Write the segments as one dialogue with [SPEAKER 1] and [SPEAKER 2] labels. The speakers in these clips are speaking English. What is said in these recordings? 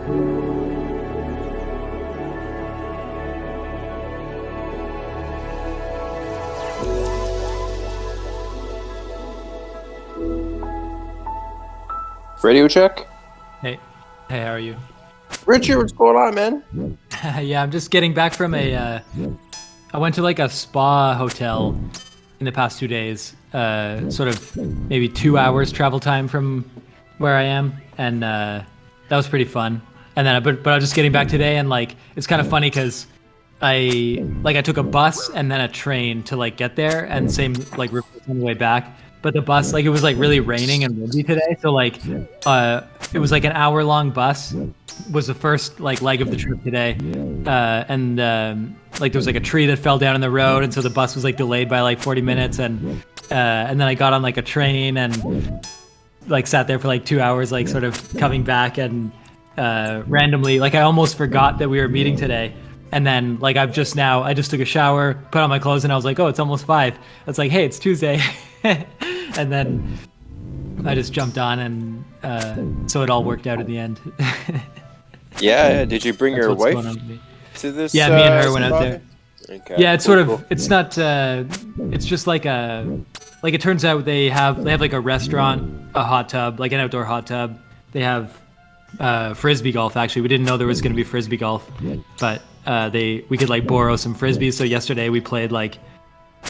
[SPEAKER 1] Radio check.
[SPEAKER 2] Hey, how are you?
[SPEAKER 1] Richard, what's going on, man?
[SPEAKER 2] Yeah, I'm just getting back from I went to like a spa hotel in the past 2 days, sort of maybe 2 hours travel time from where I am, and that was pretty fun. And then, but I was just getting back today, and like it's kind of funny because I took a bus and then a train to like get there, and same like on the way back. But the bus, like it was like really raining and windy today, so like it was like an hour-long bus was the first like leg of the trip today, and like there was like a tree that fell down in the road, and so the bus was like delayed by like 40 minutes, and then I got on like a train and like sat there for like 2 hours, like sort of coming back, and randomly like I almost forgot that we were meeting today. And then, like, I just took a shower, put on my clothes, and I was like, oh, it's almost 5. I was like, hey, it's Tuesday. And then I just jumped on, and so it all worked out at the end.
[SPEAKER 1] Yeah. Did you bring your wife to this?
[SPEAKER 2] Yeah, me and her went out there.
[SPEAKER 1] Okay.
[SPEAKER 2] Yeah, it's cool. It's not, it's just like it turns out they have like a restaurant, a hot tub, like an outdoor hot tub. They have frisbee golf, actually. We didn't know there was going to be frisbee golf, but we could like borrow some frisbees. So yesterday we played like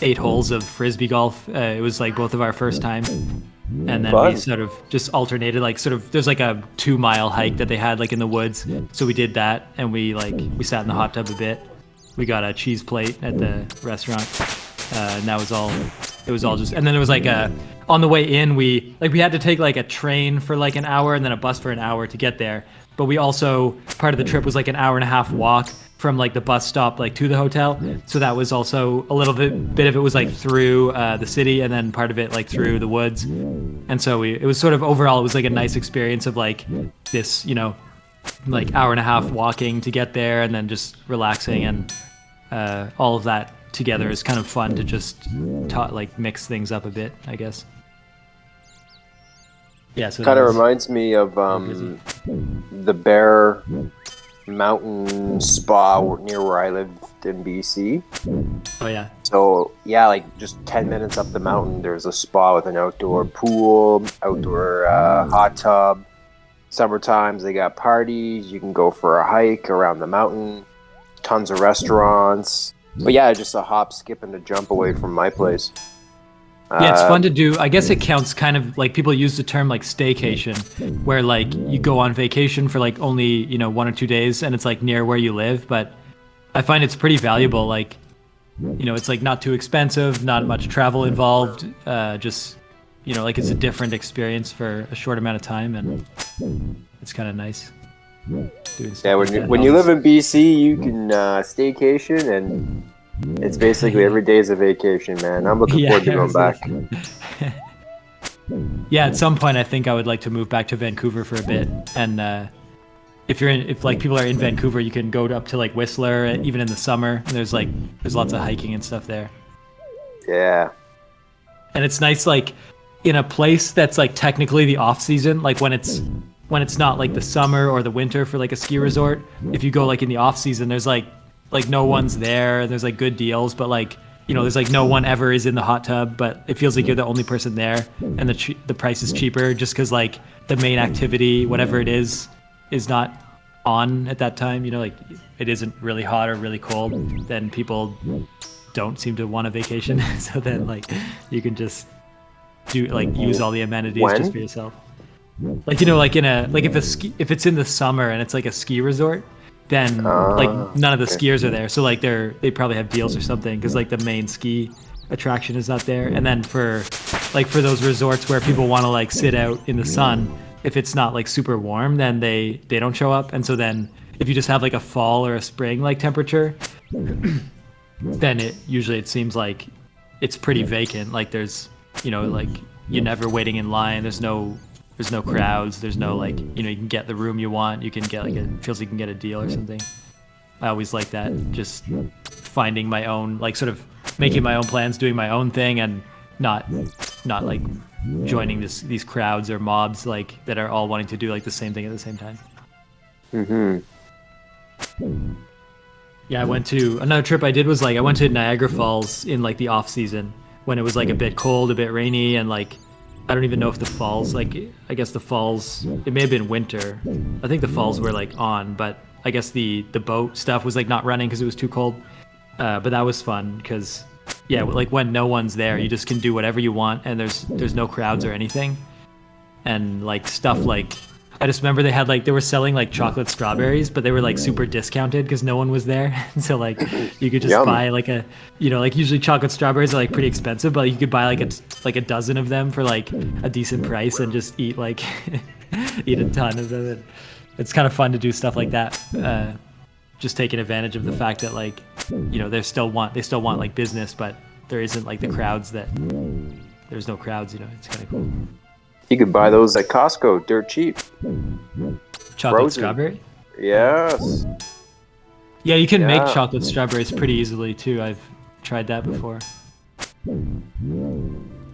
[SPEAKER 2] 8 holes of frisbee golf. It was like both of our first time, and then we sort of just alternated, like sort of there's like a 2-mile hike that they had like in the woods, so we did that, and we sat in the hot tub a bit. We got a cheese plate at the restaurant, and that was all. It was all just, and then it was like on the way in we had to take like a train for like an hour and then a bus for an hour to get there. But we also, part of the trip was like an hour and a half walk from like the bus stop like to the hotel. So that was also a little bit of it was like through the city, and then part of it like through the woods. And so it was sort of overall, it was like a nice experience of like this, like hour and a half walking to get there, and then just relaxing, and all of that together is kind of fun to just mix things up a bit, I guess. Yeah, so
[SPEAKER 1] kind of reminds me of the Bear Mountain Spa near where I lived in BC.
[SPEAKER 2] Oh yeah.
[SPEAKER 1] So yeah, like just 10 minutes up the mountain, there's a spa with an outdoor pool, outdoor hot tub. Summer times they got parties. You can go for a hike around the mountain. Tons of restaurants. But yeah, just a hop, skip, and a jump away from my place.
[SPEAKER 2] Yeah, it's fun to do. I guess it counts kind of like people use the term like staycation, where like you go on vacation for like only 1 or 2 days, and it's like near where you live. But I find it's pretty valuable. Like it's like not too expensive, not much travel involved. Just like it's a different experience for a short amount of time, and it's kind of nice.
[SPEAKER 1] Yeah, when you live in BC, you can staycation, and it's basically every day is a vacation, man. I'm looking forward to going back.
[SPEAKER 2] Yeah, at some point I think I would like to move back to Vancouver for a bit, and if people are in Vancouver, you can go up to like Whistler even in the summer, and there's lots of hiking and stuff there.
[SPEAKER 1] Yeah.
[SPEAKER 2] And it's nice, like in a place that's like technically the off season, like when it's not like the summer or the winter for like a ski resort. If you go like in the off season, there's like no one's there. There's like good deals, but like there's like no one ever is in the hot tub. But it feels like you're the only person there, and the price is cheaper just because like the main activity, whatever it is not on at that time. Like it isn't really hot or really cold. Then people don't seem to want a vacation, so then like you can just use all the amenities just for yourself. Like if it's in the summer and it's like a ski resort, then like none of the skiers are there, so like they probably have deals or something, because like the main ski attraction is not there. And then for those resorts where people want to like sit out in the sun, if it's not like super warm, then they don't show up. And so then if you just have like a fall or a spring like temperature, then it seems like it's pretty vacant. Like there's like you're never waiting in line. There's no crowds. There's no like you can get the room you want. You can get feels like you can get a deal or something. I always like that, just finding my own, like sort of making my own plans, doing my own thing, and not like joining these crowds or mobs like that are all wanting to do like the same thing at the same time.
[SPEAKER 1] Mm-hmm.
[SPEAKER 2] Yeah, I went to another trip I did was like I went to Niagara Falls in like the off season when it was like a bit cold, a bit rainy, and like I don't even know if the falls like I guess the falls it may have been winter. I think the falls were like on, but I guess the boat stuff was like not running because it was too cold. But that was fun because yeah, like when no one's there, you just can do whatever you want, and there's no crowds or anything, and like stuff like I just remember they were selling like chocolate strawberries, but they were like super discounted because no one was there. So like you could just
[SPEAKER 1] Yum.
[SPEAKER 2] buy like a like usually chocolate strawberries are like pretty expensive, but you could buy like a dozen of them for like a decent price and just eat like eat a ton of them. And it's kind of fun to do stuff like that. Just taking advantage of the fact that like they still want like business, but there isn't like the crowds that there's no crowds. It's kind of cool.
[SPEAKER 1] You could buy those at Costco, dirt cheap.
[SPEAKER 2] Chocolate
[SPEAKER 1] Frozen.
[SPEAKER 2] strawberry?
[SPEAKER 1] Yes.
[SPEAKER 2] Yeah, you can make
[SPEAKER 1] Yeah.
[SPEAKER 2] chocolate strawberries pretty easily too. I've tried that before.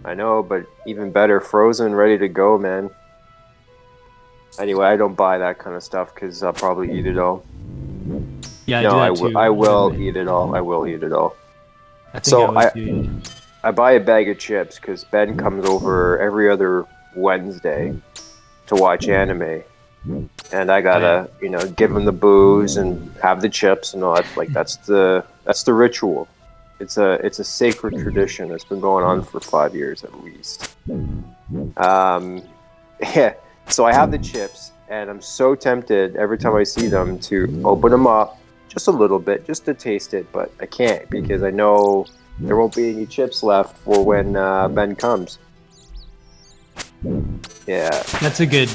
[SPEAKER 1] I know, but even better, frozen, ready to go, man. Anyway, I don't buy that kind of stuff because I'll probably eat it all.
[SPEAKER 2] Yeah,
[SPEAKER 1] No,
[SPEAKER 2] I do that too.
[SPEAKER 1] I will eat it all. I will eat it all.
[SPEAKER 2] I think
[SPEAKER 1] So
[SPEAKER 2] I always do.
[SPEAKER 1] I buy a bag of chips because Ben comes over every other Wednesday to watch anime, and I gotta, give him the booze and have the chips and all that. Like that's the ritual. It's a sacred tradition that's been going on for 5 years at least. Yeah. So I have the chips, and I'm so tempted every time I see them to open them up just a little bit, just to taste it, but I can't because I know there won't be any chips left for when Ben comes. Yeah.
[SPEAKER 2] That's a good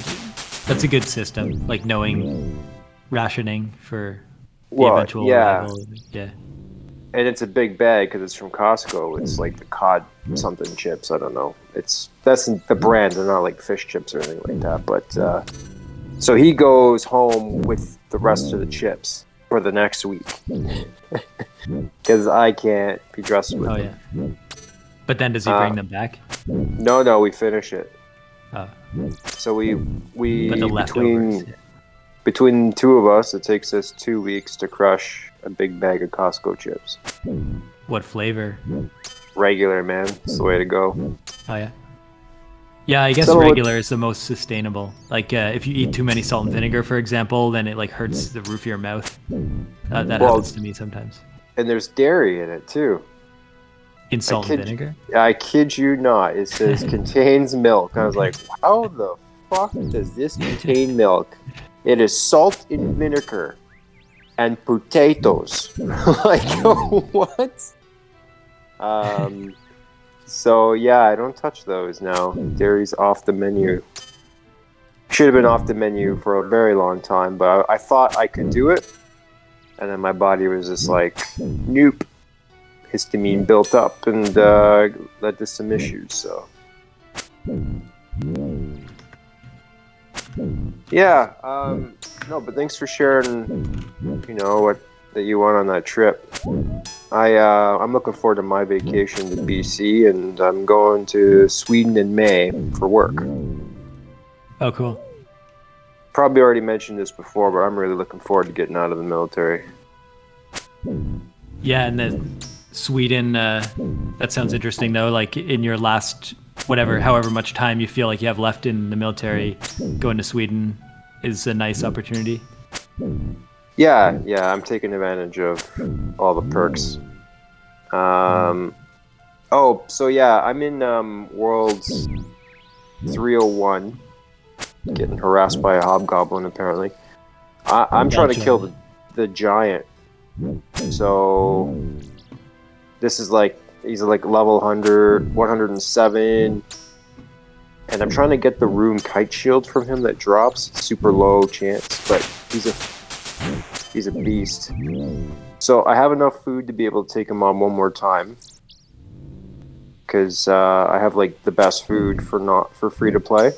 [SPEAKER 2] system, like knowing rationing for the eventual arrival. Yeah.
[SPEAKER 1] And it's a big bag because it's from Costco. It's like the cod something chips. I don't know. That's the brand. They're not like fish chips or anything like that. But so he goes home with the rest of the chips for the next week because I can't be trusted with them.
[SPEAKER 2] Yeah. But then does he bring them back?
[SPEAKER 1] No, we finish it.
[SPEAKER 2] Oh.
[SPEAKER 1] So we
[SPEAKER 2] But the leftovers.
[SPEAKER 1] between two of us, it takes us 2 weeks to crush a big bag of Costco chips.
[SPEAKER 2] What flavor?
[SPEAKER 1] Regular, man. It's the way to go.
[SPEAKER 2] Oh yeah. Yeah, I guess
[SPEAKER 1] So
[SPEAKER 2] regular is the most sustainable. Like if you eat too many salt and vinegar, for example, then it like hurts the roof of your mouth. That happens to me sometimes.
[SPEAKER 1] And there's dairy in it too.
[SPEAKER 2] In salt and vinegar?
[SPEAKER 1] I kid you not. It says contains milk. I was like, how the fuck does this contain milk? It is salt and vinegar and potatoes. Like, what? So yeah, I don't touch those now. Dairy's off the menu. Should have been off the menu for a very long time, but I thought I could do it, and then my body was just like, nope. Histamine built up and led to some issues. So yeah, no, but thanks for sharing. What that you went on that trip. I'm looking forward to my vacation to BC, and I'm going to Sweden in May for work.
[SPEAKER 2] Oh, cool.
[SPEAKER 1] Probably already mentioned this before, but I'm really looking forward to getting out of the military.
[SPEAKER 2] Yeah, and then Sweden, that sounds interesting though. Like in your last however much time you feel like you have left in the military, going to Sweden is a nice opportunity.
[SPEAKER 1] Yeah, I'm taking advantage of all the perks. So yeah, I'm in Worlds 301, getting harassed by a hobgoblin apparently. I'm trying to kill the giant. So this is like, he's like level 107, and I'm trying to get the rune kite shield from him that drops. Super low chance, but he's a beast. So I have enough food to be able to take him on one more time, because I have like the best food for free to play,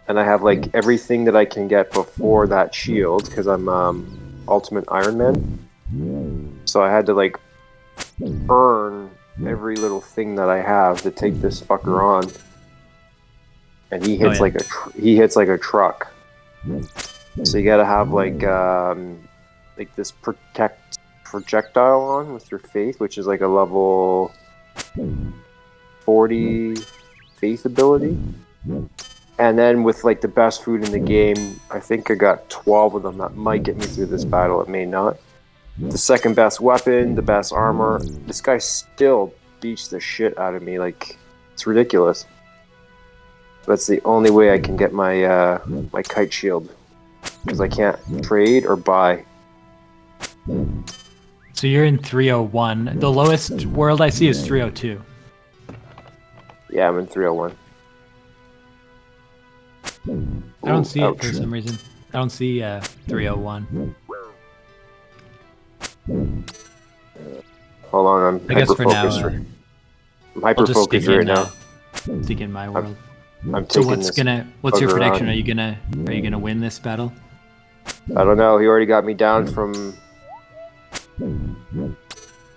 [SPEAKER 1] and I have like everything that I can get before that shield because I'm Ultimate Iron Man. So I had to like earn every little thing that I have to take this fucker on, and he hits like a truck. So you gotta have like this projectile on with your faith, which is like a level 40 faith ability. And then with like the best food in the game, I think I got 12 of them. That might get me through this battle. It may not. The second best weapon, the best armor. This guy still beats the shit out of me. Like, it's ridiculous. That's the only way I can get my my kite shield, because I can't trade or buy.
[SPEAKER 2] So you're in 301. The lowest world I see is 302.
[SPEAKER 1] Yeah, I'm in 301.
[SPEAKER 2] I don't see
[SPEAKER 1] ouch.
[SPEAKER 2] it for some reason. I don't see 301.
[SPEAKER 1] Hold on, I'm
[SPEAKER 2] I guess for now,
[SPEAKER 1] hyper-focused. I'm
[SPEAKER 2] I'll just
[SPEAKER 1] hyper-focused
[SPEAKER 2] stick
[SPEAKER 1] right
[SPEAKER 2] in,
[SPEAKER 1] now.
[SPEAKER 2] stick in my world.
[SPEAKER 1] I'm
[SPEAKER 2] So
[SPEAKER 1] taking
[SPEAKER 2] what's
[SPEAKER 1] this
[SPEAKER 2] what's your
[SPEAKER 1] bugger
[SPEAKER 2] prediction?
[SPEAKER 1] on.
[SPEAKER 2] Are you gonna win this battle?
[SPEAKER 1] I don't know. He already got me down from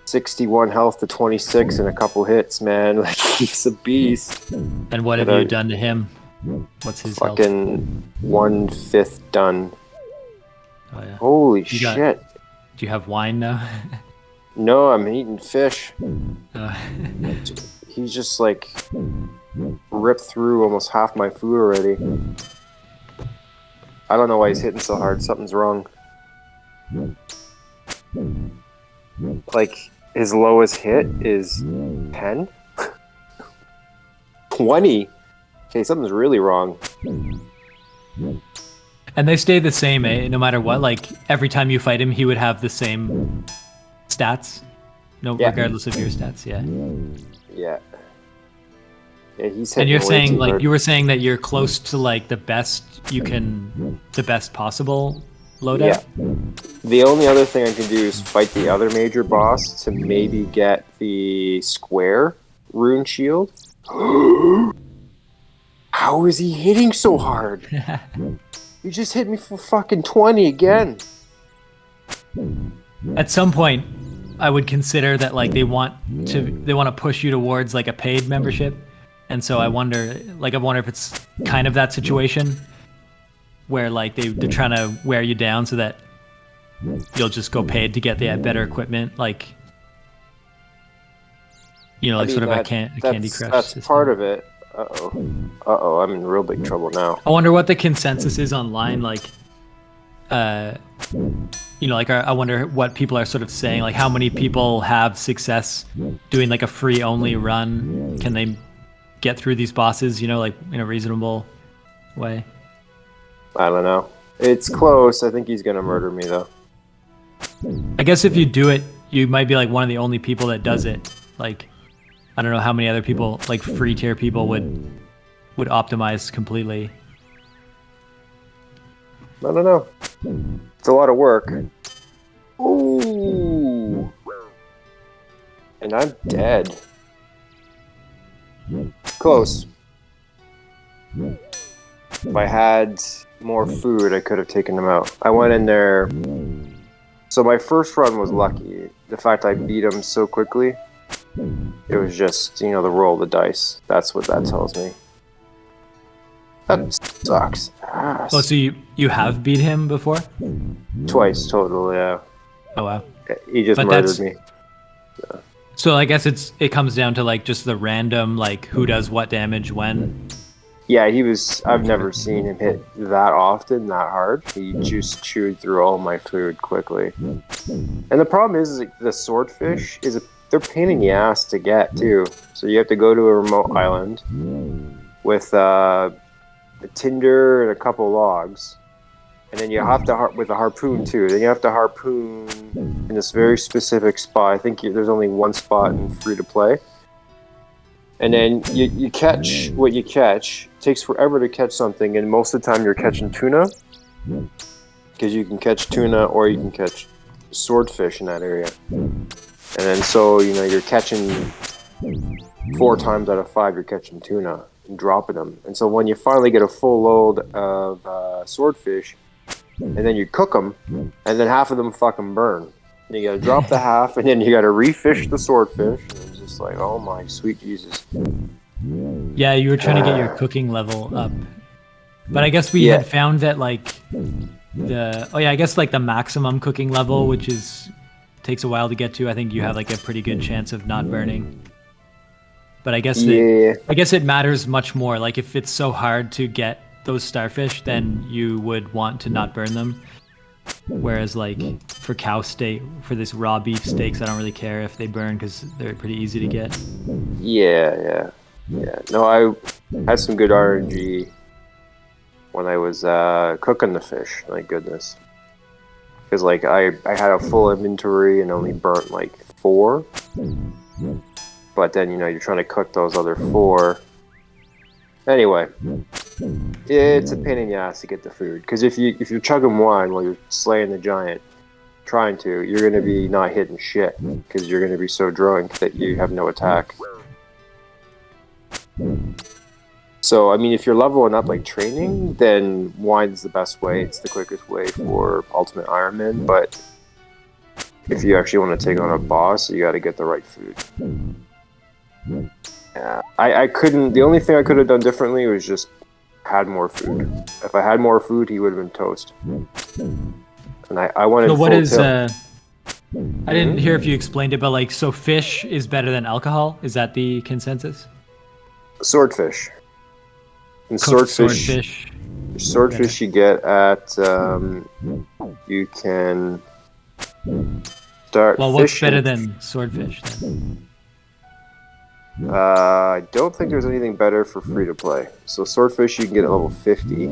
[SPEAKER 1] 61 health to 26 in a couple hits, man. Like, he's a beast.
[SPEAKER 2] And what have
[SPEAKER 1] But,
[SPEAKER 2] you done to him? What's his health?
[SPEAKER 1] Fucking 1/5 done.
[SPEAKER 2] Oh, yeah.
[SPEAKER 1] Holy
[SPEAKER 2] You got-
[SPEAKER 1] shit.
[SPEAKER 2] Do you have wine now?
[SPEAKER 1] No, I'm eating fish.
[SPEAKER 2] Uh,
[SPEAKER 1] He's just like ripped through almost half my food already. I don't know why he's hitting so hard. Something's wrong. Like, his lowest hit is 10? 20? Okay, something's really wrong.
[SPEAKER 2] and they stay the same, eh? No matter what. Like every time you fight him, he would have the same stats. No,
[SPEAKER 1] Yeah.
[SPEAKER 2] regardless of your stats. Yeah.
[SPEAKER 1] Yeah. Yeah, he's hitting
[SPEAKER 2] And you're
[SPEAKER 1] way
[SPEAKER 2] saying
[SPEAKER 1] too
[SPEAKER 2] like
[SPEAKER 1] hard.
[SPEAKER 2] you were saying that you're close to like the best possible loadout.
[SPEAKER 1] Yeah. The only other thing I can do is fight the other major boss to maybe get the square rune shield. How is he hitting so hard? You just hit me for fucking 20 again.
[SPEAKER 2] At some point, I would consider that like they want to push you towards like a paid membership, and so I wonder if it's kind of that situation where like they're trying to wear you down so that you'll just go paid to get the better equipment, like like sort of a Candy Crush
[SPEAKER 1] That's
[SPEAKER 2] system.
[SPEAKER 1] part of it. Uh-oh, I'm in real big trouble now.
[SPEAKER 2] I wonder what the consensus is online, like I wonder what people are sort of saying, like how many people have success doing like a free only run. Can they get through these bosses, like in a reasonable way?
[SPEAKER 1] I don't know. It's close. I think he's gonna murder me though.
[SPEAKER 2] I guess if you do it, you might be like one of the only people that does it. Like, I don't know how many other people, like free tier people, would optimize completely.
[SPEAKER 1] I don't know. It's a lot of work. Ooh. And I'm dead. Close. If I had more food, I could have taken them out. I went in there. So my first run was lucky. The fact I beat him so quickly, it was just, the roll of the dice. That's what that tells me. That sucks. Ass.
[SPEAKER 2] Oh, so you have beat him before?
[SPEAKER 1] Twice total, yeah.
[SPEAKER 2] Oh wow.
[SPEAKER 1] He just
[SPEAKER 2] But
[SPEAKER 1] murdered
[SPEAKER 2] that's-
[SPEAKER 1] me.
[SPEAKER 2] So I guess it comes down to like just the random, like who does what damage when.
[SPEAKER 1] Yeah, I've never seen him hit that often, that hard. He just chewed through all my food quickly. And the problem is like, the swordfish they're pain in the ass to get too. So you have to go to a remote island with a tinder and a couple logs, and then you have to with a harpoon too. Then you have to harpoon in this very specific spot. I think there's only one spot in free to play. And then you catch what you catch. It takes forever to catch something, and most of the time you're catching tuna, because you can catch tuna or you can catch swordfish in that area. And then so you're catching 4 times out of 5 you're catching tuna and dropping them. And so when you finally get a full load of swordfish, and then you cook them, and then half of them fucking burn. And you gotta drop the half, and then you gotta refish the swordfish. And it's just like, oh my sweet Jesus.
[SPEAKER 2] Yeah, you were trying to get your cooking level up. But I guess we had found that like I guess like the maximum cooking level, which is takes a while to get to. I think you have like a pretty good chance of not burning. But
[SPEAKER 1] Yeah.
[SPEAKER 2] I guess it matters much more. Like if it's so hard to get those starfish, then you would want to not burn them. Whereas like for cow steak, for this raw beef steaks, I don't really care if they burn because they're pretty easy to get.
[SPEAKER 1] Yeah. No, I had some good RNG when I was cooking the fish. My goodness, because like I had a full inventory and only burnt like 4, but then you're trying to cook those other 4. Anyway, it's a pain in the ass to get the food because if you're chugging wine while you're slaying the giant, you're gonna be not hitting shit because you're gonna be so drunk that you have no attack. So I mean, if you're leveling up like training, then wine's the best way. It's the quickest way for Ultimate Ironman. But if you actually want to take on a boss, you got to get the right food. Yeah, I couldn't. The only thing I could have done differently was just had more food. If I had more food, he would have been toast. And I wanted.
[SPEAKER 2] So what
[SPEAKER 1] full
[SPEAKER 2] is?
[SPEAKER 1] tilt.
[SPEAKER 2] I didn't hear if you explained it, but like, so fish is better than alcohol. Is that the consensus?
[SPEAKER 1] Swordfish. And
[SPEAKER 2] Cooked
[SPEAKER 1] swordfish you get at you can start
[SPEAKER 2] Well, what's
[SPEAKER 1] fishing.
[SPEAKER 2] better than swordfish then?
[SPEAKER 1] I don't think there's anything better for free to play. So swordfish you can get at level 50.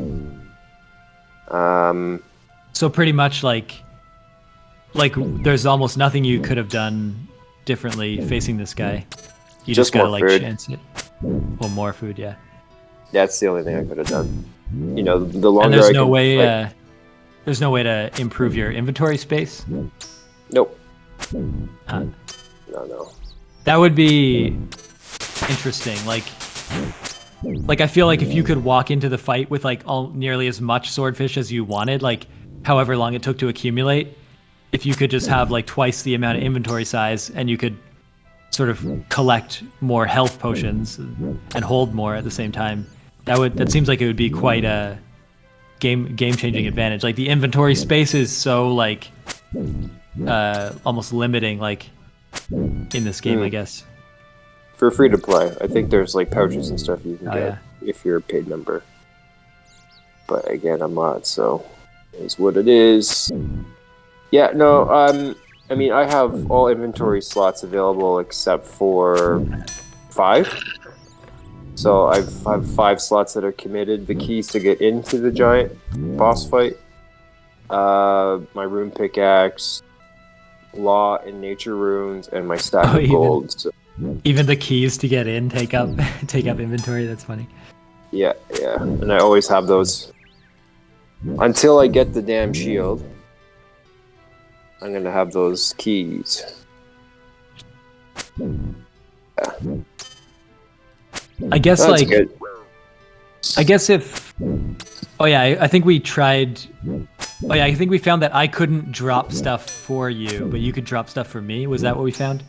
[SPEAKER 2] So pretty much like there's almost nothing you could have done differently facing this guy. You just gotta
[SPEAKER 1] more
[SPEAKER 2] like
[SPEAKER 1] food.
[SPEAKER 2] chance it. Well, more food, yeah.
[SPEAKER 1] That's the only thing I could have done. The longer
[SPEAKER 2] And there's
[SPEAKER 1] I
[SPEAKER 2] no
[SPEAKER 1] can,
[SPEAKER 2] way.
[SPEAKER 1] like,
[SPEAKER 2] There's no way to improve your inventory space.
[SPEAKER 1] nope.
[SPEAKER 2] Huh.
[SPEAKER 1] No.
[SPEAKER 2] That would be interesting. Like I feel like if you could walk into the fight with like nearly as much swordfish as you wanted, like however long it took to accumulate, if you could just have like twice the amount of inventory size and you could sort of collect more health potions and hold more at the same time, that seems like it would be quite a game changing advantage. Like the inventory space is so like almost limiting like in this game, I guess.
[SPEAKER 1] For free to play, I think there's like pouches and stuff you can get if you're a paid member. But again, I'm not, so it's what it is. Yeah, no, I mean, I have all inventory slots available except for 5. So I have 5 slots that are committed. The keys to get into the giant boss fight, my rune pickaxe, law and nature runes, and my stack of gold. So,
[SPEAKER 2] even the keys to get in take up inventory. That's funny.
[SPEAKER 1] yeah, and I always have those until I get the damn shield. I'm gonna have those keys. Yeah.
[SPEAKER 2] I guess
[SPEAKER 1] That's
[SPEAKER 2] like
[SPEAKER 1] good.
[SPEAKER 2] I guess if I think we tried. Oh yeah, I think we found that I couldn't drop stuff for you, but you could drop stuff for me. Was that what we found?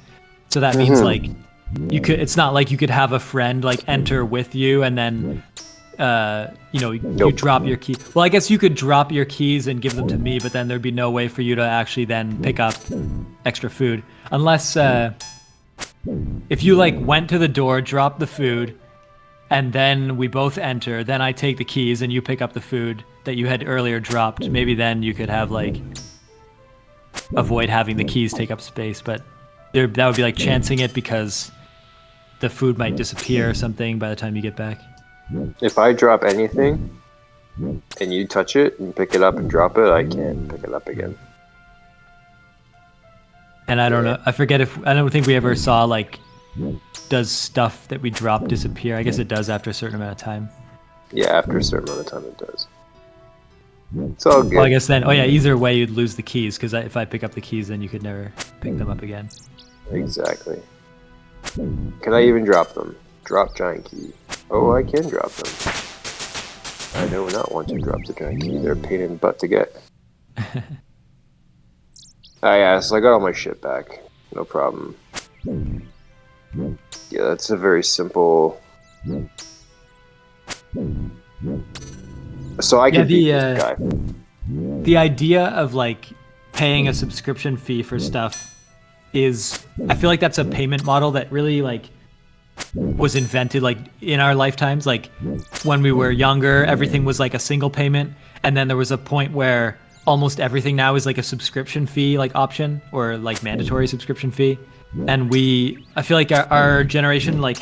[SPEAKER 2] So that means like you could. It's not like you could have a friend like enter with you and then you drop your key. Well, I guess you could drop your keys and give them to me, but then there'd be no way for you to actually then pick up extra food unless if you like went to the door, dropped the food, and then we both enter. Then I take the keys and you pick up the food that you had earlier dropped. Maybe then you could have like avoid having the keys take up space, but that would be like chancing it because the food might disappear or something by the time you get back.
[SPEAKER 1] If I drop anything and you touch it and pick it up and drop it, I can't pick it up again.
[SPEAKER 2] And I don't know. I don't think we ever saw like, does stuff that we drop disappear? I guess it does after a certain amount of time.
[SPEAKER 1] Yeah, after a certain amount of time it does. It's all good.
[SPEAKER 2] Well, I guess then, either way you'd lose the keys because if I pick up the keys, then you could never pick them up again.
[SPEAKER 1] Exactly. Can I even drop them? Drop giant key. Oh, I can drop them. I do not want to drop the giant key. They're a pain in the butt to get. So I got all my shit back. No problem. Yeah, that's a very simple... So I can beat this guy.
[SPEAKER 2] the idea of like paying a subscription fee for stuff is, I feel like that's a payment model that really like was invented like in our lifetimes. Like when we were younger, everything was like a single payment, and then there was a point where almost everything now is like a subscription fee like option, or like mandatory subscription fee. And I feel like our generation like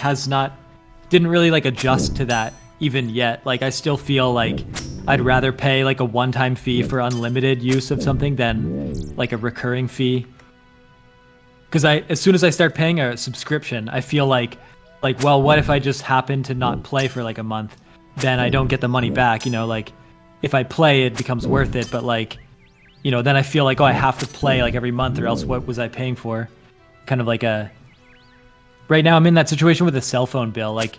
[SPEAKER 2] didn't really like adjust to that even yet. Like I still feel like I'd rather pay like a one-time fee for unlimited use of something than like a recurring fee. Because as soon as I start paying a subscription, I feel like, well, what if I just happen to not play for like a month? Then I don't get the money back, you know, like if I play, it becomes worth it. But like, you know, then I feel like, oh, I have to play like every month or else what was I paying for? Kind of like right now I'm in that situation with a cell phone bill. Like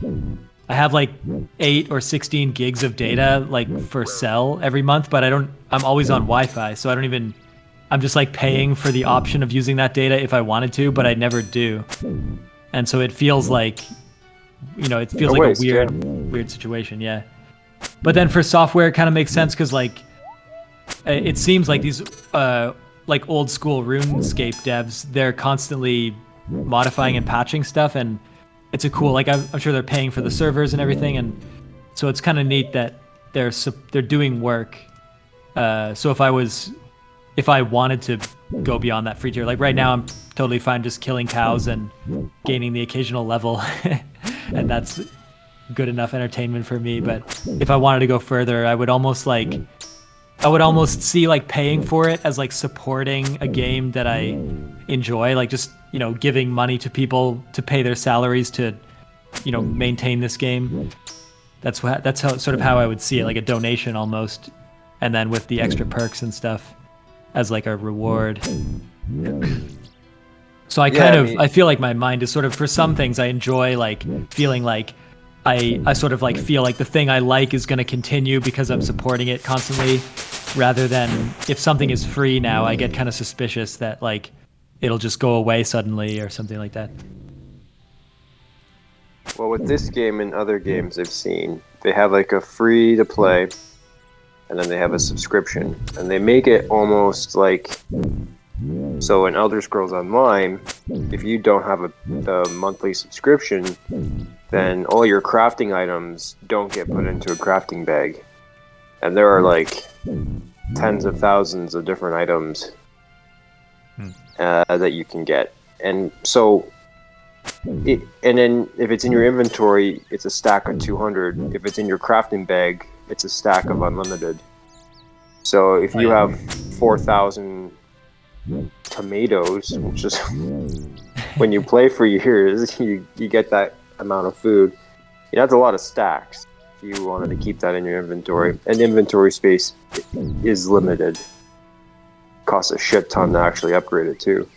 [SPEAKER 2] I have like 8 or 16 gigs of data like for cell every month, but I'm always on Wi-Fi. So I'm just like paying for the option of using that data if I wanted to, but I never do. And so it feels like, you know, it feels like a weird situation. Yeah. But then for software, it kind of makes sense because like it seems like these like old school RuneScape devs, they're constantly modifying and patching stuff, and it's a cool, like I'm sure they're paying for the servers and everything, and so it's kind of neat that they're doing work. So if I wanted to go beyond that free tier, like right now I'm totally fine just killing cows and gaining the occasional level, and that's good enough entertainment for me. But if I wanted to go further, I would almost see like paying for it as like supporting a game that I enjoy, like just, you know, giving money to people to pay their salaries to, you know, maintain this game. That's how sort of how I would see it, like a donation almost, and then with the extra perks and stuff as like a reward. So I feel like my mind is sort of, for some things I enjoy like feeling like I sort of like feel like the thing I like is going to continue because I'm supporting it constantly, rather than if something is free now, I get kind of suspicious that like it'll just go away suddenly or something like that.
[SPEAKER 1] Well, with this game and other games I've seen, they have like a free to play, and then they have a subscription, and they make it almost like, so in Elder Scrolls Online, if you don't have a monthly subscription, then all your crafting items don't get put into a crafting bag. And there are like tens of thousands of different items that you can get. And so, and then if it's in your inventory, it's a stack of 200. If it's in your crafting bag, it's a stack of unlimited. So if you have 4,000 tomatoes, which is when you play for years, you get that amount of food. Yeah, that's a lot of stacks if you wanted to keep that in your inventory. And inventory space is limited. Costs a shit ton to actually upgrade it too.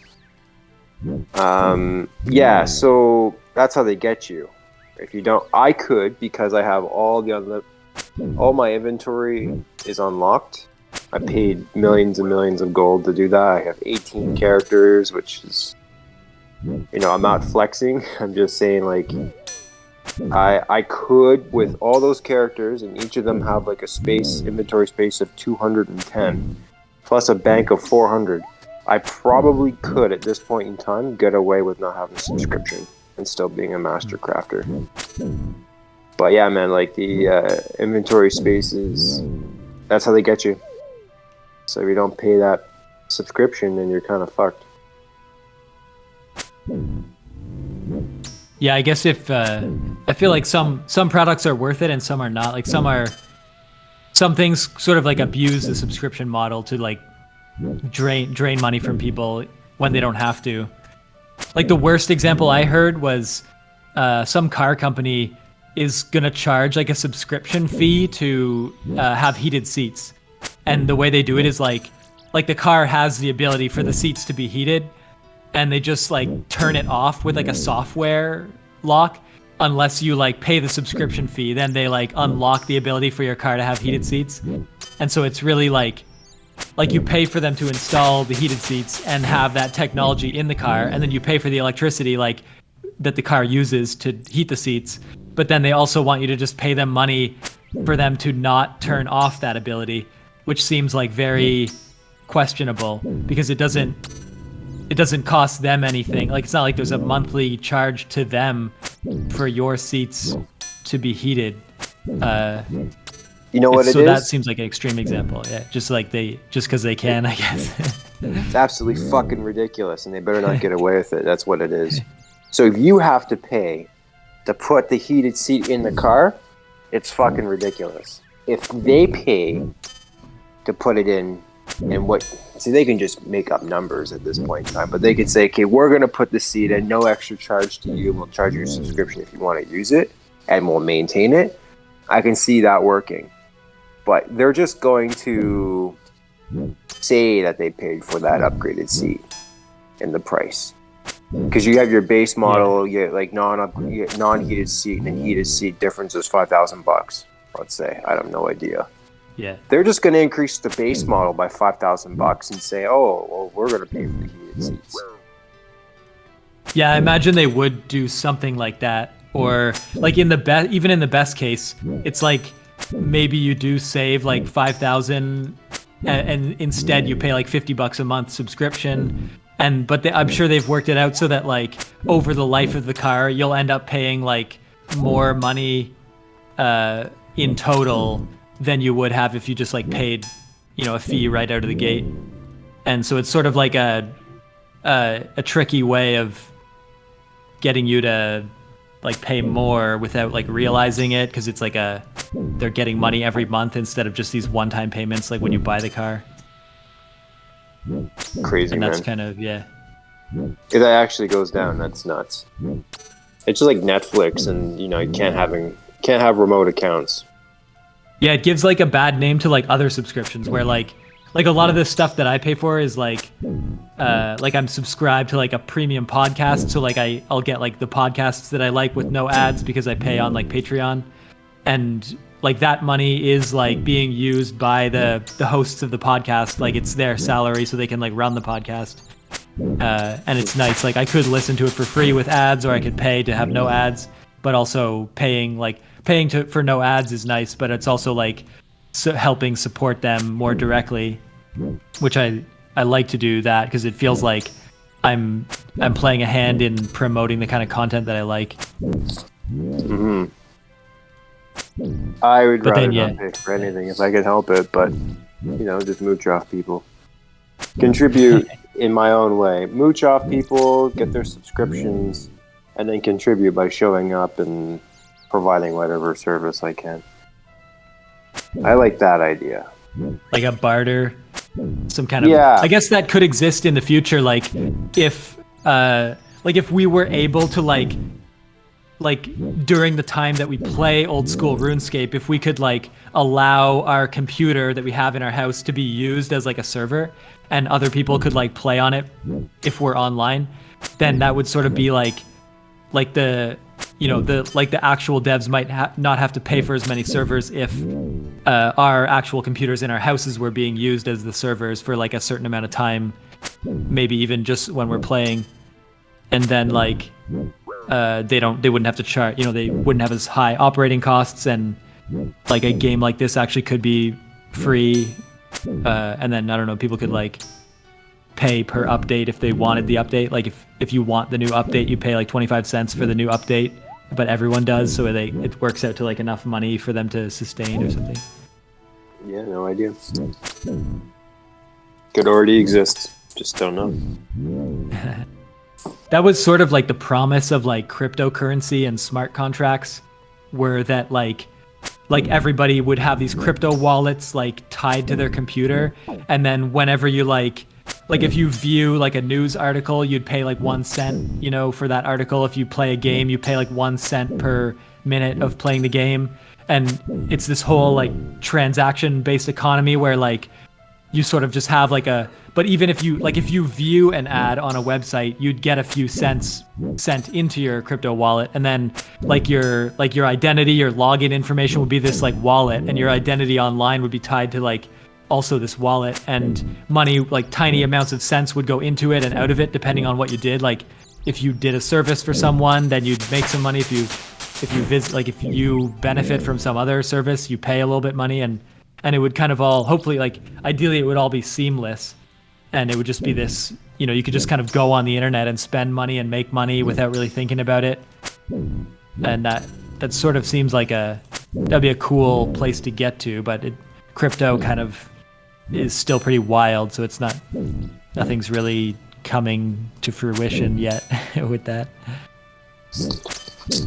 [SPEAKER 1] Yeah, so that's how they get you. If you don't, I could, because I have all my inventory is unlocked. I paid millions and millions of gold to do that. I have 18 characters, which is, you know, I'm not flexing. I'm just saying, like, I could, with all those characters, and each of them have like a inventory space of 210, plus a bank of 400. I probably could, at this point in time, get away with not having a subscription and still being a master crafter. But yeah, man, like the inventory spaces, that's how they get you. So if you don't pay that subscription, then you're kind of fucked.
[SPEAKER 2] Yeah, I guess if I feel like some products are worth it and some are not. Like some things sort of like abuse the subscription model to like drain money from people when they don't have to. Like the worst example I heard was some car company is gonna charge like a subscription fee to have heated seats. And the way they do it is like the car has the ability for the seats to be heated, and they just like turn it off with like a software lock unless you like pay the subscription fee. Then they like unlock the ability for your car to have heated seats. And so it's really like you pay for them to install the heated seats and have that technology in the car, and then you pay for the electricity like that the car uses to heat the seats. But then they also want you to just pay them money for them to not turn off that ability. which seems like very questionable because it doesn't cost them anything. Like it's not like there's a monthly charge to them for your seats to be heated.
[SPEAKER 1] You know what it is?
[SPEAKER 2] So that seems like an extreme example. Yeah, just because they can, I guess.
[SPEAKER 1] It's absolutely fucking ridiculous, and they better not get away with it. That's what it is. So if you have to pay to put the heated seat in the car, it's fucking ridiculous. If they pay to put it in, and they can just make up numbers at this point in time, but they could say, okay, we're going to put the seat in, no extra charge to you. We'll charge you a subscription if you want to use it, and we'll maintain it. I can see that working. But they're just going to say that they paid for that upgraded seat in the price. Because you have your base model, you get like non-heated seat, and then heated seat difference is $5,000. Let's say, I have no idea.
[SPEAKER 2] Yeah,
[SPEAKER 1] they're just going to increase the base model by $5,000 and say, "Oh, well, we're going to pay for the heated seats."
[SPEAKER 2] Yeah, I imagine they would do something like that, or like even in the best case, it's like maybe you do save like $5,000, and instead you pay like $50 a month subscription. I'm sure they've worked it out so that like over the life of the car, you'll end up paying like more money in total than you would have if you just like paid, a fee right out of the gate. And so it's sort of like a tricky way of getting you to like pay more without like realizing it, because it's like they're getting money every month instead of just these one-time payments like when you buy the car.
[SPEAKER 1] Crazy,
[SPEAKER 2] and that's
[SPEAKER 1] man.
[SPEAKER 2] Kind of
[SPEAKER 1] If that actually goes down, that's nuts. It's just like Netflix, and you can't have remote accounts.
[SPEAKER 2] Yeah, it gives like a bad name to like other subscriptions where like a lot of this stuff that I pay for is like I'm subscribed to like a premium podcast, so like I'll get like the podcasts that I like with no ads because I pay on like Patreon, and like that money is like being used by the hosts of the podcast, like it's their salary so they can like run the podcast, and it's nice. Like I could listen to it for free with ads, or I could pay to have no ads, but also paying for no ads is nice, but it's also like helping support them more directly, which I like to do that because it feels like I'm playing a hand in promoting the kind of content that I like.
[SPEAKER 1] Mm-hmm. I would rather not pay for anything if I could help it, but just mooch off people. Contribute in my own way. Mooch off people, get their subscriptions, and then contribute by showing up and providing whatever service I can. I like that idea.
[SPEAKER 2] Like a barter, some kind of.
[SPEAKER 1] Yeah.
[SPEAKER 2] I guess that could exist in the future. Like if we were able to like during the time that we play old school RuneScape, if we could like allow our computer that we have in our house to be used as like a server, and other people could like play on it if we're online, then that would sort of be like the actual devs might not have to pay for as many servers if our actual computers in our houses were being used as the servers for like a certain amount of time, maybe even just when we're playing, and then like they wouldn't have to charge, they wouldn't have as high operating costs, and like a game like this actually could be free, and then I don't know, people could like pay per update if they wanted the update. Like if you want the new update, you pay like 25 cents for the new update, but everyone does, so it works out to like enough money for them to sustain or something.
[SPEAKER 1] Yeah, no idea. Could already exist, just don't know.
[SPEAKER 2] That was sort of like the promise of like cryptocurrency and smart contracts, were that like everybody would have these crypto wallets like tied to their computer, and then whenever you like if you view like a news article, you'd pay like 1 cent, for that article. If you play a game, you pay like 1 cent per minute of playing the game. And it's this whole like transaction based economy where like you sort of just have like but even if you view an ad on a website, you'd get a few cents sent into your crypto wallet, and then like your identity, your login information would be this like wallet, and your identity online would be tied to like also this wallet, and money, like tiny amounts of cents, would go into it and out of it depending on what you did. Like if you did a service for someone, then you'd make some money. If you visit, like if you benefit from some other service, you pay a little bit money, and and it would kind of all, hopefully, like ideally it would all be seamless, and it would just be this, you could just kind of go on the internet and spend money and make money without really thinking about it. And that sort of seems like that'd be a cool place to get to, but crypto kind of is still pretty wild, so nothing's really coming to fruition yet with that.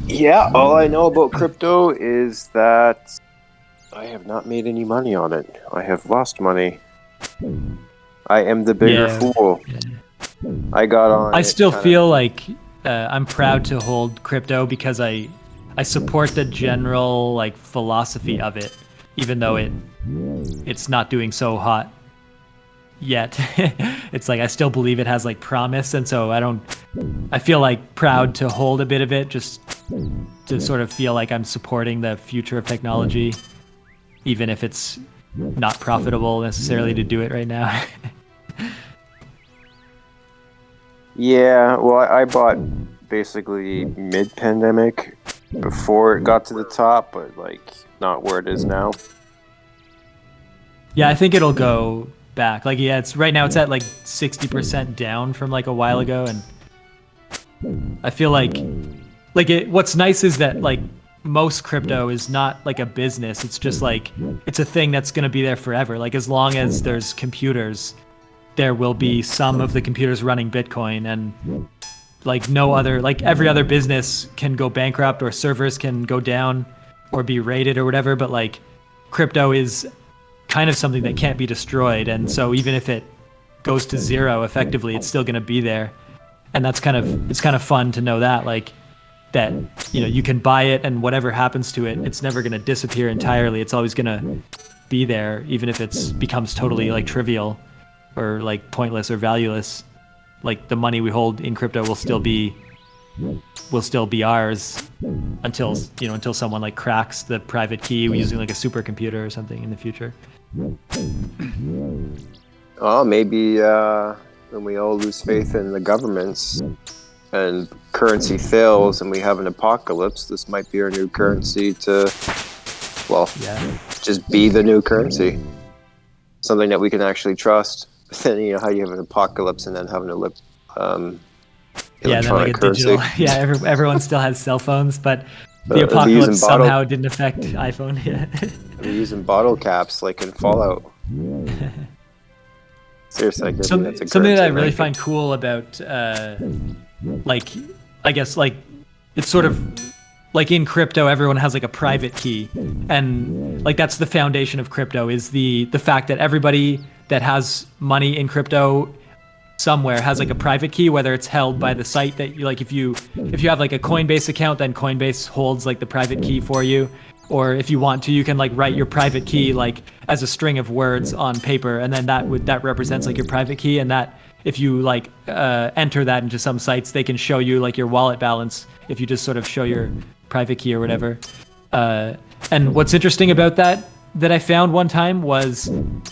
[SPEAKER 1] Yeah, all I know about crypto is that I have not made any money on it. I have lost money. I am the bigger fool. I got on.
[SPEAKER 2] I still feel like I'm proud to hold crypto because I support the general like philosophy of it, even though it's not doing so hot yet. It's like I still believe it has like promise, and so I feel like proud to hold a bit of it, just to sort of feel like I'm supporting the future of technology, even if it's not profitable necessarily to do it right now.
[SPEAKER 1] Yeah, well, I bought basically mid-pandemic before it got to the top, but like not where it is now.
[SPEAKER 2] Yeah, I think it'll go back. Like, yeah, it's right now it's at like 60% down from like a while ago, and I feel like what's nice is that like most crypto is not like a business. It's just like it's a thing that's gonna be there forever. Like as long as there's computers, there will be some of the computers running Bitcoin, and like every other business can go bankrupt or servers can go down or be raided or whatever, but like crypto is kind of something that can't be destroyed, and so even if it goes to zero effectively, it's still going to be there. And it's kind of fun to know that you can buy it, and whatever happens to it, it's never going to disappear entirely. It's always going to be there, even if it becomes totally like trivial or like pointless or valueless. Like the money we hold in crypto will still be ours until someone like cracks the private key using like a supercomputer or something in the future.
[SPEAKER 1] Oh, maybe when we all lose faith in the governments and currency fails and we have an apocalypse, this might be our new currency to, just be the new currency. Something that we can actually trust. Then how you have an apocalypse and then having to live electronic currency.
[SPEAKER 2] Digital. Everyone still has cell phones, but the apocalypse somehow didn't affect iPhone.
[SPEAKER 1] They're using bottle caps like in Fallout. Seriously,
[SPEAKER 2] something that I really find cool about, I guess it's sort of like in crypto, everyone has like a private key, and like that's the foundation of crypto is the fact that everybody that has money in crypto somewhere has like a private key, whether it's held by the site that you like. If you have like a Coinbase account, then Coinbase holds like the private key for you. Or if you want to, you can like write your private key like as a string of words on paper, and then that represents like your private key. And that if you like enter that into some sites, they can show you like your wallet balance if you just sort of show your private key or whatever. And what's interesting about that I found one time was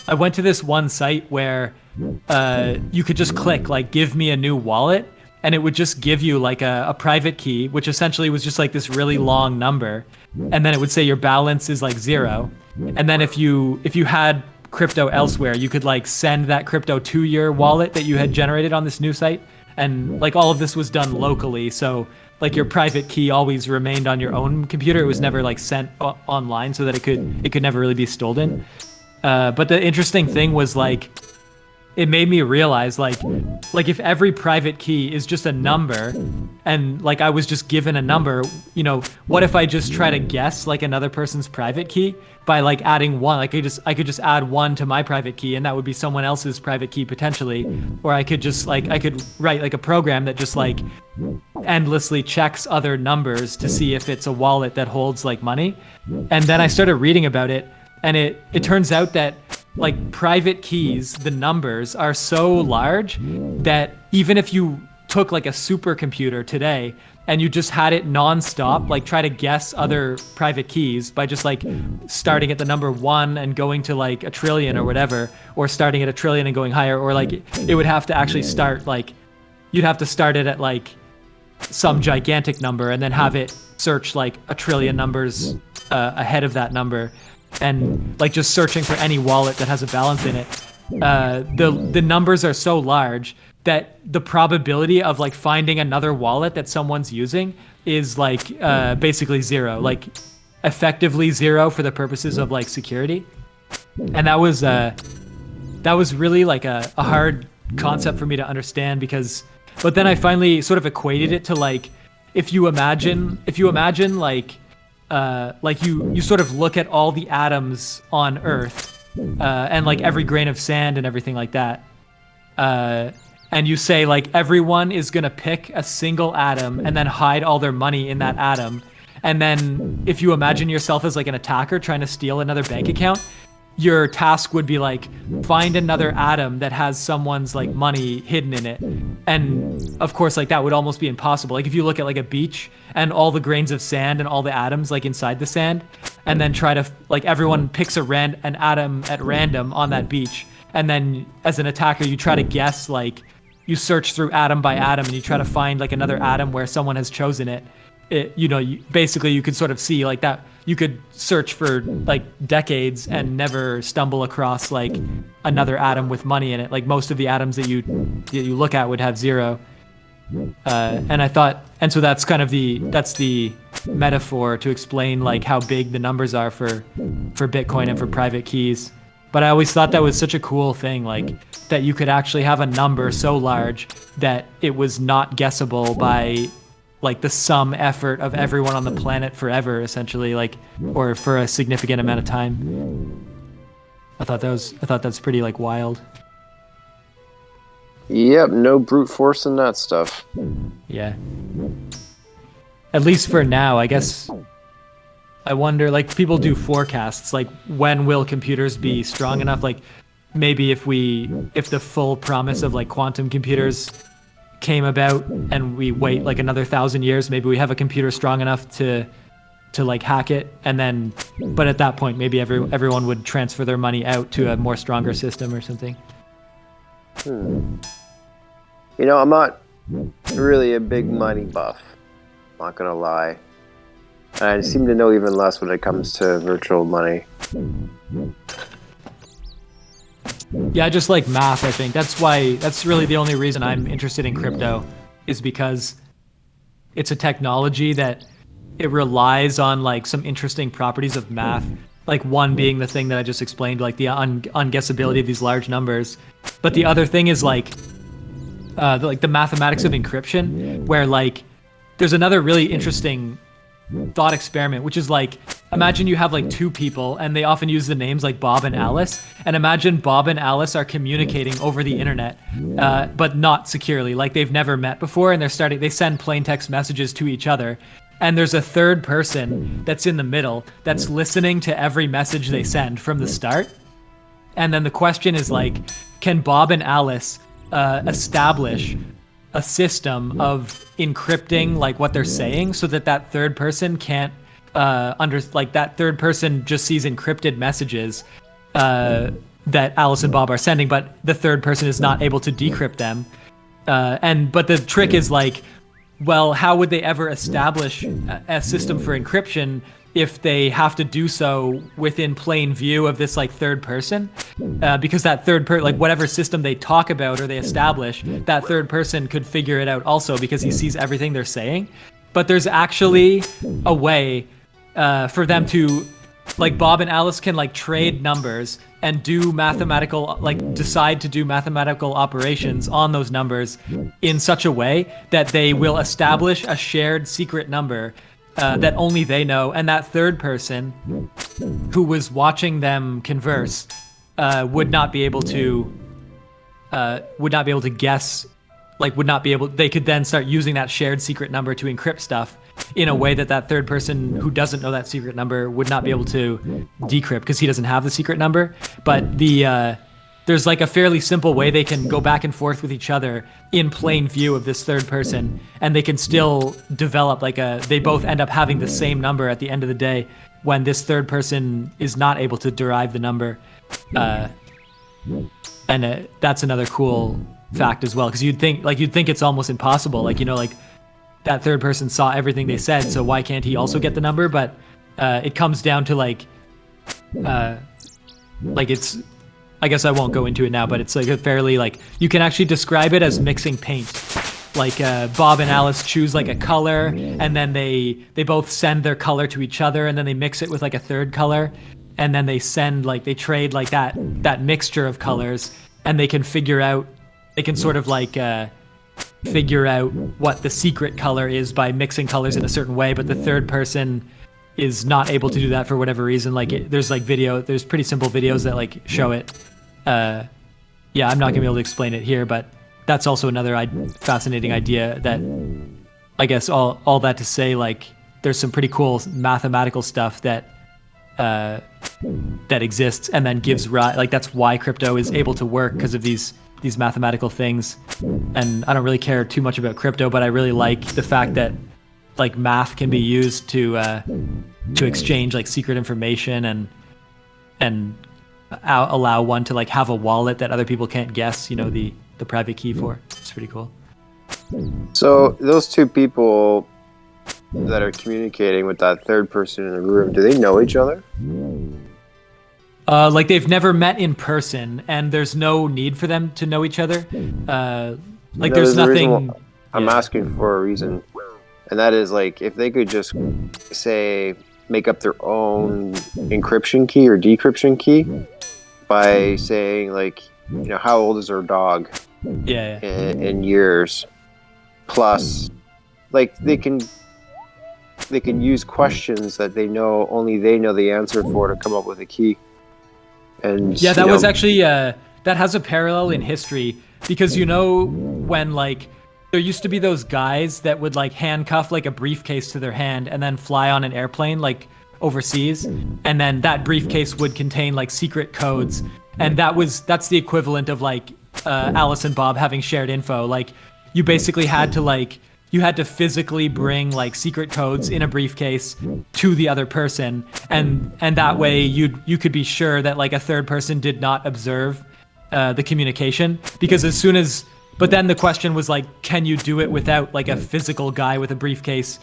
[SPEAKER 2] I went to this one site where you could just click like give me a new wallet, and it would just give you like a private key, which essentially was just like this really long number, and then it would say your balance is like 0. And then if you had crypto elsewhere, you could like send that crypto to your wallet that you had generated on this new site, and like all of this was done locally, so like your private key always remained on your own computer. It was never like sent online, so that it could never really be stolen. But the interesting thing was like it made me realize like if every private key is just a number, and like I was just given a number, what if I just try to guess like another person's private key by like adding 1? Like I could just add 1 to my private key, and that would be someone else's private key potentially. Or I could just like I could write like a program that just like endlessly checks other numbers to see if it's a wallet that holds like money. And then I started reading about it, and it turns out that like private keys, the numbers are so large that even if you took like a supercomputer today and you just had it nonstop, like try to guess other private keys by just like starting at the number 1 and going to like a trillion or whatever, or starting at a trillion and going higher, or like it would have to actually start like you'd have to start it at like some gigantic number and then have it search like a trillion numbers ahead of that number. and like just searching for any wallet that has a balance in it, the numbers are so large that the probability of like finding another wallet that someone's using is like basically zero, like effectively zero for the purposes of like security. And that was really like a hard concept for me to understand but then I finally sort of equated it to like, if you imagine like you sort of look at all the atoms on Earth, and like every grain of sand and everything like that, and you say like everyone is gonna pick a single atom and then hide all their money in that atom, and then if you imagine yourself as like an attacker trying to steal another bank account, your task would be like find another atom that has someone's like money hidden in it. And of course like that would almost be impossible. Like if you look at like a beach and all the grains of sand and all the atoms like inside the sand, and then try to like everyone picks an atom at random on that beach, and then as an attacker you try to guess, like you search through atom by atom and you try to find like another atom where someone has chosen it. Basically you could sort of see like that you could search for like decades and never stumble across like another atom with money in it. Like most of the atoms that you look at would have zero. And so that's kind of the metaphor to explain like how big the numbers are for Bitcoin and for private keys. But I always thought that was such a cool thing, like that you could actually have a number so large that it was not guessable by like the sum effort of everyone on the planet forever, essentially, like, or for a significant amount of time. I thought that's pretty like wild.
[SPEAKER 1] Yep, no brute force in that stuff.
[SPEAKER 2] Yeah. At least for now, I guess. I wonder, like, people do forecasts, like, when will computers be strong enough? Like, maybe if the full promise of like quantum computers came about and we wait like another 1,000 years, maybe we have a computer strong enough to like hack it, and then, but at that point maybe everyone would transfer their money out to a more stronger system or something.
[SPEAKER 1] You know, I'm not really a big money buff, not gonna lie. I seem to know even less when it comes to virtual money.
[SPEAKER 2] Yeah, I just like math, I think. That's really the only reason I'm interested in crypto, is because it's a technology that it relies on like some interesting properties of math. Like one being the thing that I just explained, like the unguessability of these large numbers. But the other thing is like the mathematics of encryption, where like there's another really interesting thought experiment, which is like, imagine you have like two people and they often use the names like Bob and Alice, and imagine Bob and Alice are communicating over the internet, but not securely, like they've never met before, and they send plain text messages to each other, and there's a third person that's in the middle that's listening to every message they send from the start. And then the question is like, can Bob and Alice establish a system of encrypting like what they're saying, so that third person can't that third person just sees encrypted messages that Alice and Bob are sending, but the third person is not able to decrypt them. But the trick is like, well, how would they ever establish a system for encryption if they have to do so within plain view of this like third person? Because that like whatever system they talk about or they establish, that third person could figure it out also, because he sees everything they're saying. But there's actually a way for them to, like, Bob and Alice can like trade numbers and do decide to do mathematical operations on those numbers in such a way that they will establish a shared secret number that only they know, and that third person who was watching them converse would not be able to guess, like they could then start using that shared secret number to encrypt stuff in a way that third person who doesn't know that secret number would not be able to decrypt, because he doesn't have the secret number. But there's like a fairly simple way they can go back and forth with each other in plain view of this third person, and they can still develop they both end up having the same number at the end of the day when this third person is not able to derive the number. And that's another cool fact as well, because you'd think it's almost impossible, like, you know, like that third person saw everything they said, so why can't he also get the number? But it comes down to like like it's, I guess I won't go into it now, but it's like a fairly like, you can actually describe it as mixing paint. Like Bob and Alice choose like a color, and then they both send their color to each other, and then they mix it with like a third color, and then they trade like that mixture of colors, and they can sort of like figure out what the secret color is by mixing colors in a certain way, but the third person is not able to do that for whatever reason. Like there's pretty simple videos that like show it. Yeah, I'm not gonna be able to explain it here, but that's also another fascinating idea that, I guess all that to say, like there's some pretty cool mathematical stuff that exists, and then gives rise, like that's why crypto is able to work, because of these mathematical things. And I don't really care too much about crypto, but I really like the fact that like math can be used to exchange like secret information and allow one to like have a wallet that other people can't guess, the private key for. It's pretty cool.
[SPEAKER 1] So those two people that are communicating with that third person in the room, do they know each other?
[SPEAKER 2] Like they've never met in person, and there's no need for them to know each other. Like there's nothing.
[SPEAKER 1] I'm asking for a reason, and that is like if they could just say make up their own encryption key or decryption key by saying like, how old is our dog?
[SPEAKER 2] Yeah.
[SPEAKER 1] In years, plus, like they can use questions that only they know the answer for to come up with a key. And
[SPEAKER 2] yeah, that was actually that has a parallel in history, because when like there used to be those guys that would like handcuff like a briefcase to their hand and then fly on an airplane like overseas, and then that briefcase would contain like secret codes, and that's the equivalent of like Alice and Bob having shared info. Like you basically had to physically bring like secret codes in a briefcase to the other person, and that way you could be sure that like a third person did not observe the communication, because but then the question was like, can you do it without like a physical guy with a briefcase?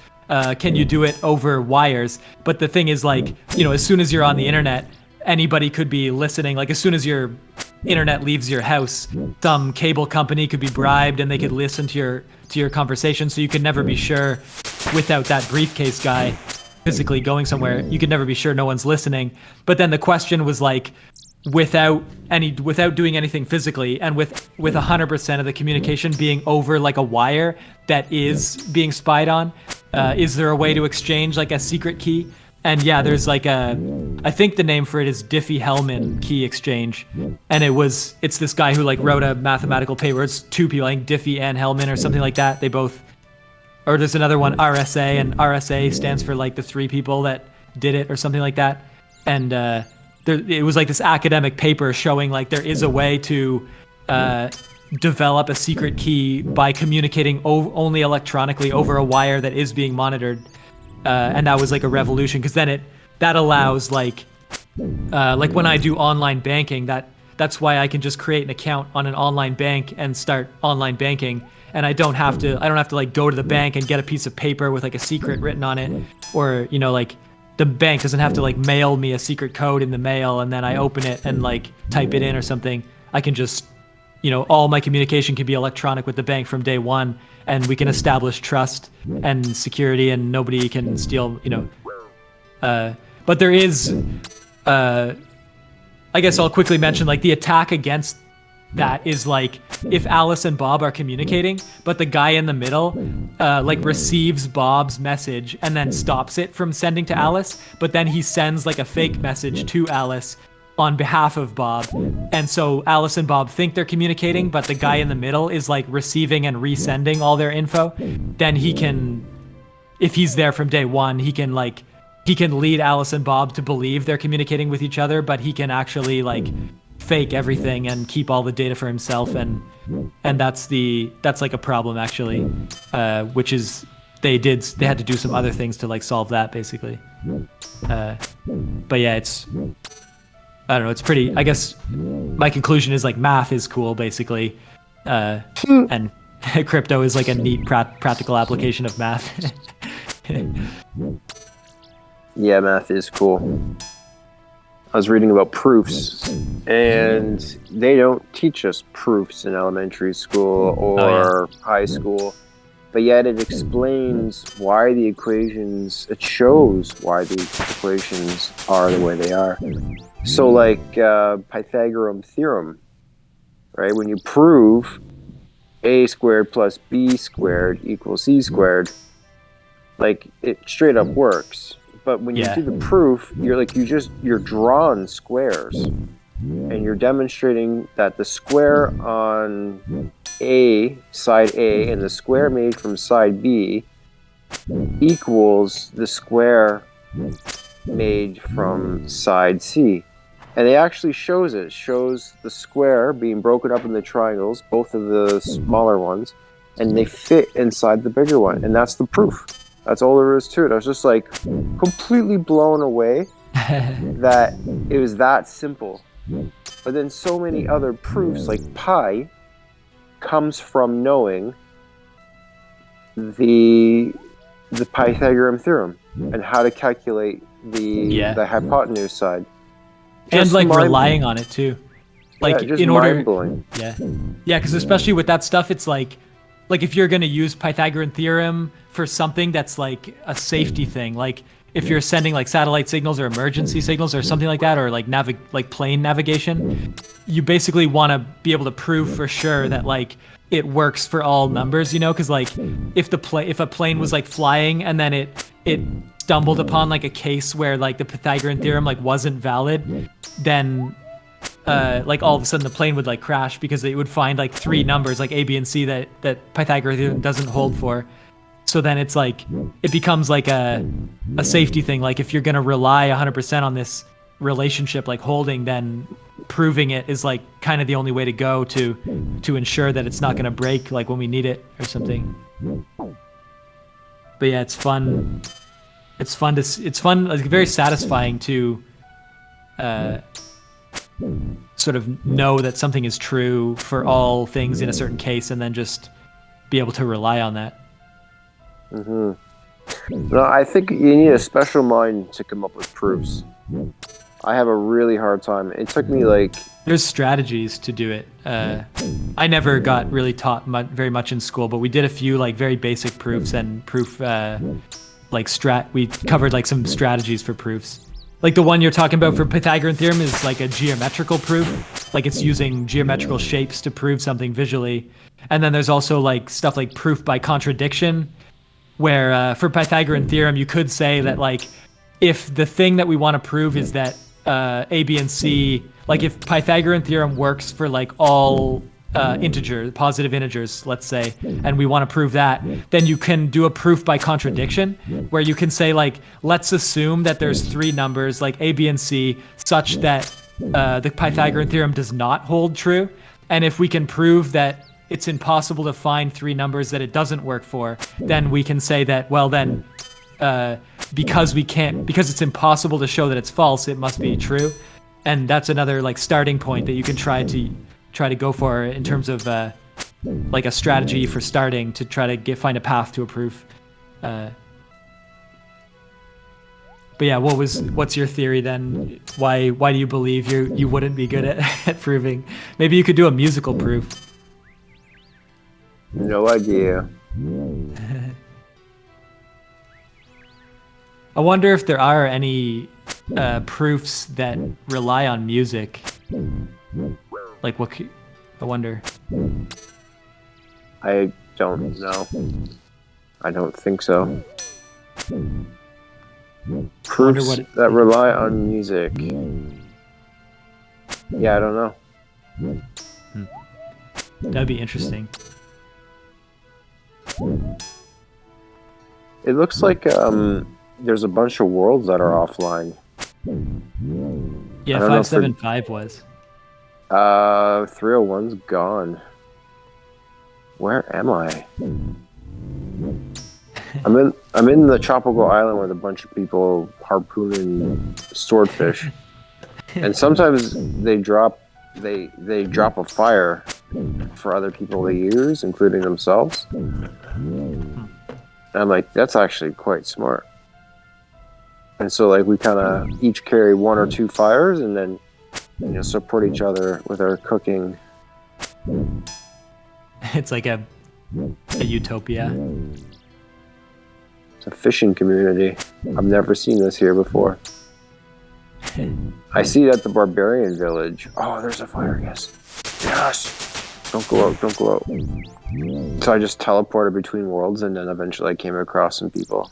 [SPEAKER 2] Can you do it over wires? But the thing is like, as soon as you're on the internet, anybody could be listening. Like as soon as your internet leaves your house, some cable company could be bribed and they could listen to your conversation. So you could never be sure, without that briefcase guy physically going somewhere, you could never be sure no one's listening. But then the question was like, without doing anything physically, and with 100% of the communication being over like a wire that is being spied on, is there a way to exchange like a secret key? And yeah, there's like I think the name for it is Diffie-Hellman key exchange. And it's this guy who like wrote a mathematical paper. It's two people, I think Diffie and Hellman or something like that. Or there's another one, RSA, and RSA stands for like the three people that did it or something like that. And it was like this academic paper showing like there is a way to develop a secret key by communicating only electronically over a wire that is being monitored. And that was like a revolution, because then that allows like when I do online banking, that's why I can just create an account on an online bank and start online banking, and I don't have to like go to the bank and get a piece of paper with like a secret written on it, or like the bank doesn't have to like mail me a secret code in the mail and then I open it and like type it in or something. I can just all my communication can be electronic with the bank from day one, and we can establish trust and security, and nobody can steal, but there is, I guess I'll quickly mention like the attack against that is like if Alice and Bob are communicating, but the guy in the middle like receives Bob's message and then stops it from sending to Alice, but then he sends like a fake message to Alice on behalf of Bob. And so Alice and Bob think they're communicating, but the guy in the middle is like receiving and resending all their info. Then he can, if he's there from day one, he can lead Alice and Bob to believe they're communicating with each other, but he can actually like fake everything and keep all the data for himself. And that's like a problem actually, which is they had to do some other things to like solve that basically. But yeah, I don't know, it's pretty, I guess my conclusion is like math is cool basically, and crypto is like a neat practical application of math.
[SPEAKER 1] Yeah, math is cool. I was reading about proofs, and they don't teach us proofs in elementary school or high school, but yet it explains why the equations, it shows why the equations are the way they are. So like Pythagorean theorem, right? When you prove a squared plus b squared equals c squared, like it straight up works. But when you do the proof, you're drawing squares, and you're demonstrating that the square on side A and the square made from side B equals the square made from side C. And it actually shows it. It shows the square being broken up into triangles, both of the smaller ones, and they fit inside the bigger one. And that's the proof. That's all there is to it. I was just like completely blown away that it was that simple. But then so many other proofs, like pi, comes from knowing the Pythagorean theorem and how to calculate the hypotenuse side.
[SPEAKER 2] And like relying on it too. Like
[SPEAKER 1] just
[SPEAKER 2] in order,
[SPEAKER 1] mind-blowing.
[SPEAKER 2] Because especially with that stuff, it's like if you're gonna use Pythagorean theorem for something that's like a safety thing, like if you're sending like satellite signals or emergency signals or something like that, or like plane navigation, you basically want to be able to prove for sure that like it works for all numbers, you know, because like if a plane was like flying and then it stumbled upon like a case where like the Pythagorean theorem like wasn't valid, then like all of a sudden the plane would like crash because it would find like three numbers like A, B, and C that Pythagorean theorem doesn't hold for. So then it's like it becomes like a safety thing. Like if you're gonna rely 100% on this relationship like holding, then proving it is like kind of the only way to go to ensure that it's not gonna break like when we need it or something. But yeah, it's fun. It's fun, like very satisfying to sort of know that something is true for all things in a certain case, and then just be able to rely on that.
[SPEAKER 1] No, I think you need a special mind to come up with proofs. I have a really hard time. It took me like...
[SPEAKER 2] There's strategies to do it. I never got really taught very much in school, but we did a few like very basic proofs and we covered like some strategies for proofs. Like the one you're talking about for Pythagorean theorem is like a geometrical proof. Like it's using geometrical shapes to prove something visually. And then there's also like stuff like proof by contradiction, where for Pythagorean theorem, you could say that like if the thing that we want to prove is that A, B, and C, like if Pythagorean theorem works for like all positive integers, let's say, and we want to prove that, then you can do a proof by contradiction, where you can say like, let's assume that there's three numbers like A, B, and C such that the Pythagorean theorem does not hold true. And if we can prove that it's impossible to find three numbers that it doesn't work for, then we can say that, well then, because it's impossible to show that it's false, it must be true. And that's another like starting point that you can try to go for in terms of like a strategy for starting to try to find a path to a proof. But yeah, what's your theory then? Why do you believe you wouldn't be good at proving? Maybe you could do a musical proof.
[SPEAKER 1] No idea.
[SPEAKER 2] I wonder if there are any proofs that rely on music. Like what? I wonder.
[SPEAKER 1] I don't know. I don't think so. Proofs that rely on music. Yeah, I don't know.
[SPEAKER 2] That'd be interesting.
[SPEAKER 1] It looks like there's a bunch of worlds that are offline.
[SPEAKER 2] Yeah, 575 was.
[SPEAKER 1] 301's gone. Where am I? I'm in the tropical island with a bunch of people harpooning swordfish, and sometimes they drop a fire for other people to use, including themselves. And I'm like, that's actually quite smart. And so like we kind of each carry 1 or 2 fires, and then support each other with our cooking.
[SPEAKER 2] It's like a utopia.
[SPEAKER 1] It's a fishing community. I've never seen this here before. I see it at the barbarian village. Oh, there's a fire. Yes. Don't go out. Don't go out. So I just teleported between worlds, and then eventually I came across some people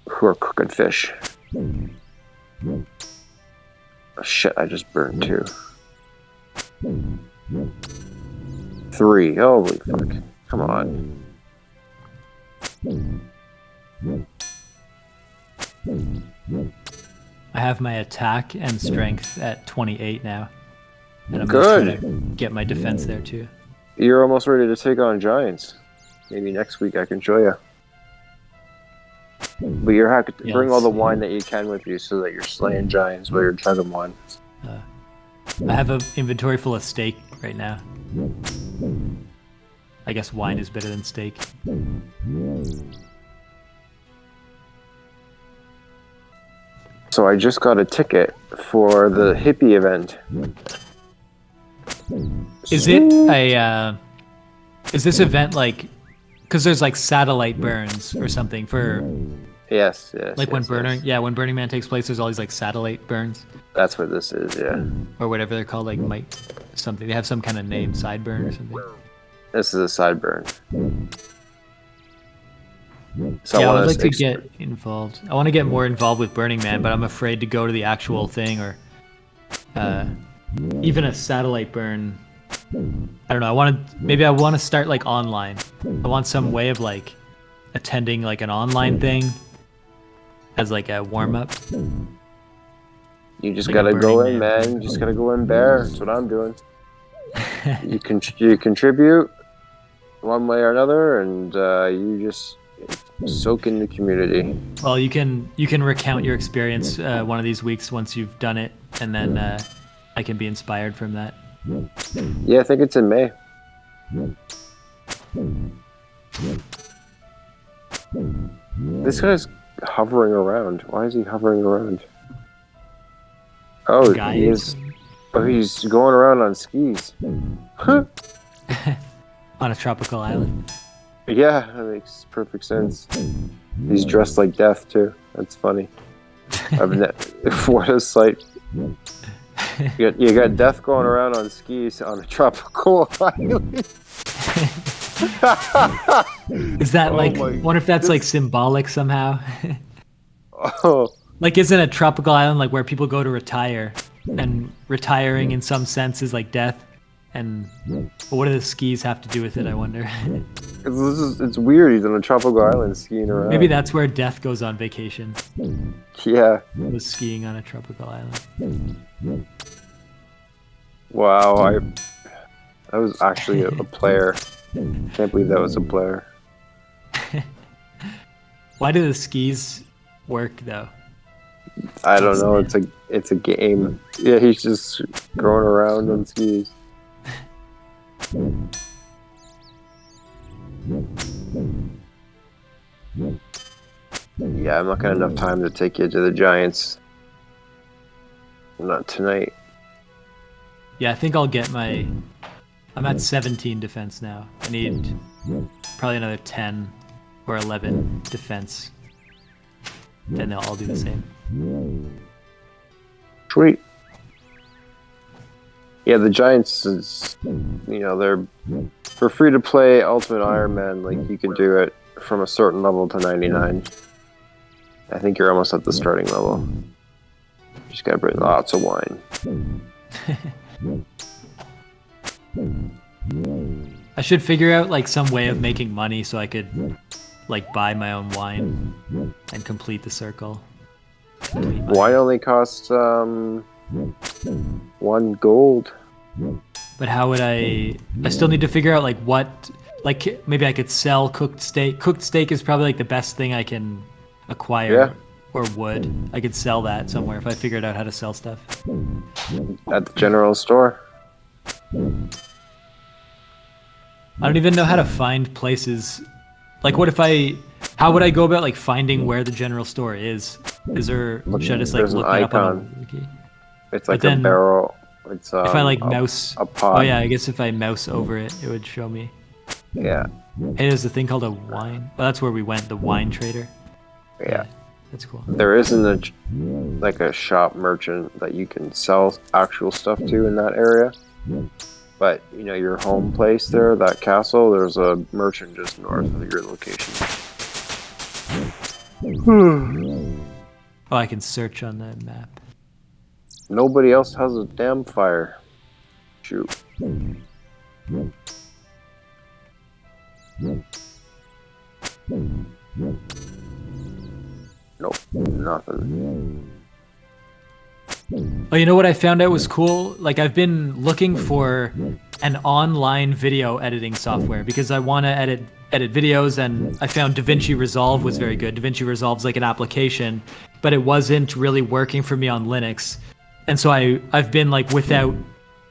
[SPEAKER 1] who are cooking fish. Oh, shit, I just burned 2. 3. Holy fuck. Come on.
[SPEAKER 2] I have my attack and strength at 28 now. And I'm
[SPEAKER 1] Good.
[SPEAKER 2] gonna try to get my defense there too.
[SPEAKER 1] You're almost ready to take on giants. Maybe next week I can show you. But you have to bring all the wine that you can with you so that you're slaying giants while you're chugging wine.
[SPEAKER 2] I have an inventory full of steak right now. I guess wine is better than steak.
[SPEAKER 1] So I just got a ticket for the hippie event.
[SPEAKER 2] Is it a? Is this event like? Because there's like satellite burns or something for.
[SPEAKER 1] Yes.
[SPEAKER 2] Like when when Burning Man takes place, there's all these like satellite burns.
[SPEAKER 1] That's what this is, yeah.
[SPEAKER 2] Or whatever they're called, like something. They have some kind of name, sideburn or something.
[SPEAKER 1] This is a sideburn. So
[SPEAKER 2] yeah, I would like to get involved. I want to get more involved with Burning Man, but I'm afraid to go to the actual thing or even a satellite burn. I don't know. Maybe I want to start like online. I want some way of like attending like an online thing as like a warm up.
[SPEAKER 1] You just gotta go in, man. You just gotta go in bare. That's what I'm doing. You contribute one way or another, and you just soak in the community.
[SPEAKER 2] Well, you can recount your experience one of these weeks once you've done it, and then I can be inspired from that.
[SPEAKER 1] Yeah, I think it's in May. This guy's hovering around. Why is he hovering around? Oh, he is. Oh, he's going around on skis.
[SPEAKER 2] On a tropical island.
[SPEAKER 1] Yeah, that makes perfect sense. He's dressed like death too. That's funny. What a sight! You got death going around on skis on a tropical island.
[SPEAKER 2] Is that wonder if that's like symbolic somehow?
[SPEAKER 1] Oh.
[SPEAKER 2] Like, isn't a tropical island like where people go to retire, and retiring in some sense is like death? And what do the skis have to do with it? I wonder.
[SPEAKER 1] It's weird. He's on a tropical island skiing around.
[SPEAKER 2] Maybe that's where death goes on vacation.
[SPEAKER 1] Yeah.
[SPEAKER 2] Was skiing on a tropical island.
[SPEAKER 1] Wow, that was actually a player. Can't believe that was a player.
[SPEAKER 2] Why do the skis work though?
[SPEAKER 1] I don't know. It's a game. Yeah, he's just going around on skis. Yeah, I'm not gonna have enough time to take you to the Giants. Not tonight.
[SPEAKER 2] Yeah, I think I'll get I'm at 17 defense now. I need probably another 10 or 11 defense. Then they'll all do the same.
[SPEAKER 1] Sweet. Yeah, the Giants is, they're for free to play Ultimate Iron Man. Like, you can do it from a certain level to 99. I think you're almost at the starting level. You just gotta bring lots of wine.
[SPEAKER 2] I should figure out like some way of making money so I could like buy my own wine and complete the circle.
[SPEAKER 1] Wine only costs 1 gold.
[SPEAKER 2] But how would I still need to figure out like what, like maybe I could sell cooked steak. Cooked steak is probably like the best thing I can acquire, or wood. I could sell that somewhere if I figured out how to sell stuff.
[SPEAKER 1] At the general store.
[SPEAKER 2] I don't even know how to find places. Like, what if I How would I go about like finding where the general store is? Should I just like
[SPEAKER 1] There's an
[SPEAKER 2] look that up on a
[SPEAKER 1] icon.
[SPEAKER 2] wiki?
[SPEAKER 1] It's
[SPEAKER 2] But
[SPEAKER 1] like a
[SPEAKER 2] then
[SPEAKER 1] barrel. It's
[SPEAKER 2] if I like mouse,
[SPEAKER 1] a pot.
[SPEAKER 2] oh yeah, I guess if I mouse over it, it would show me.
[SPEAKER 1] Yeah.
[SPEAKER 2] Hey, there's a thing called a wine. Well, that's where we went, the wine trader.
[SPEAKER 1] Yeah.
[SPEAKER 2] That's cool.
[SPEAKER 1] There isn't a shop merchant that you can sell actual stuff to in that area. But you know, your home place there, that castle, there's a merchant just north of your location.
[SPEAKER 2] Oh, I can search on the map.
[SPEAKER 1] Nobody else has a damn fire. Shoot. Nope, nothing.
[SPEAKER 2] Oh, you know what I found out was cool? Like, I've been looking for an online video editing software because I want to edit videos, and I found DaVinci Resolve was very good. DaVinci Resolve's like an application, but it wasn't really working for me on Linux. And so I've been like without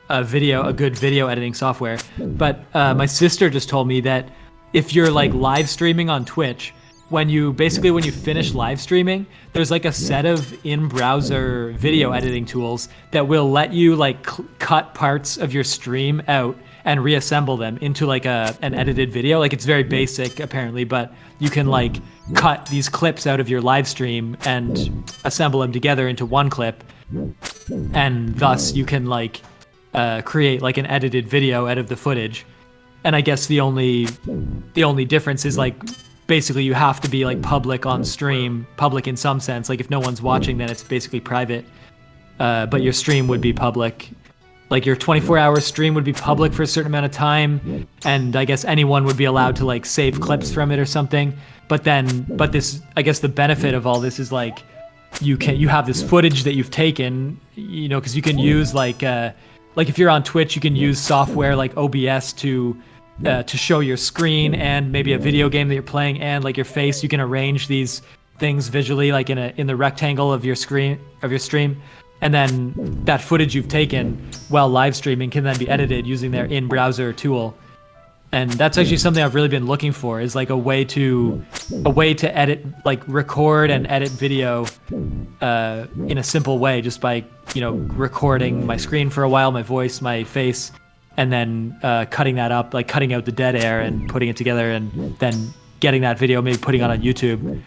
[SPEAKER 2] a good video editing software. But my sister just told me that if you're like live streaming on Twitch, when you finish live streaming, there's like a set of in-browser video editing tools that will let you like cut parts of your stream out and reassemble them into like an edited video. Like, it's very basic apparently, but you can like cut these clips out of your live stream and assemble them together into one clip, and thus you can like create like an edited video out of the footage. And I guess the only difference is like, basically you have to be like public on stream, public in some sense. Like, if no one's watching, then it's basically private. But your stream would be public. Like, your 24-hour stream would be public for a certain amount of time, and I guess anyone would be allowed to like save clips from it or something. But this, I guess the benefit of all this is like, you have this footage that you've taken, you know, because you can use like if you're on Twitch, you can use software like OBS to show your screen and maybe a video game that you're playing and like your face. You can arrange these things visually, like in the rectangle of your stream, and then that footage you've taken while live streaming can then be edited using their in-browser tool. And that's actually something I've really been looking for, is like a way to edit, like record and edit video in a simple way, just by, you know, recording my screen for a while, my voice, my face, and then cutting that up, like cutting out the dead air and putting it together, and then getting that video, maybe putting it on YouTube.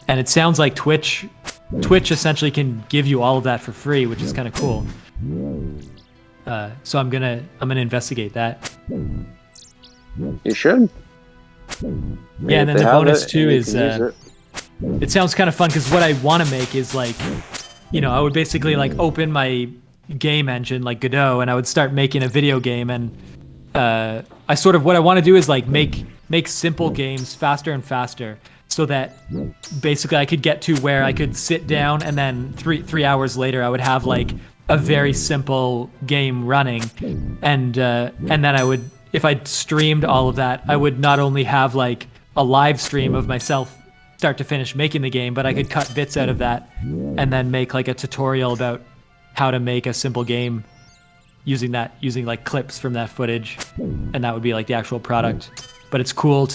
[SPEAKER 2] And it sounds like Twitch essentially can give you all of that for free, which is kind of cool. So I'm gonna investigate that.
[SPEAKER 1] You should.
[SPEAKER 2] Yeah, and then the bonus too is it sounds kind of fun, because what I want to make is like, you know, I would basically like open my game engine like Godot, and I would start making a video game, and what I want to do is like make simple games faster and faster, so that basically I could get to where I could sit down, and then three hours later I would have like a very simple game running, and then I would, if I streamed all of that, I would not only have like a live stream of myself start to finish making the game, but I could cut bits out of that and then make like a tutorial about how to make a simple game using like clips from that footage, and that would be like the actual product. But it's cool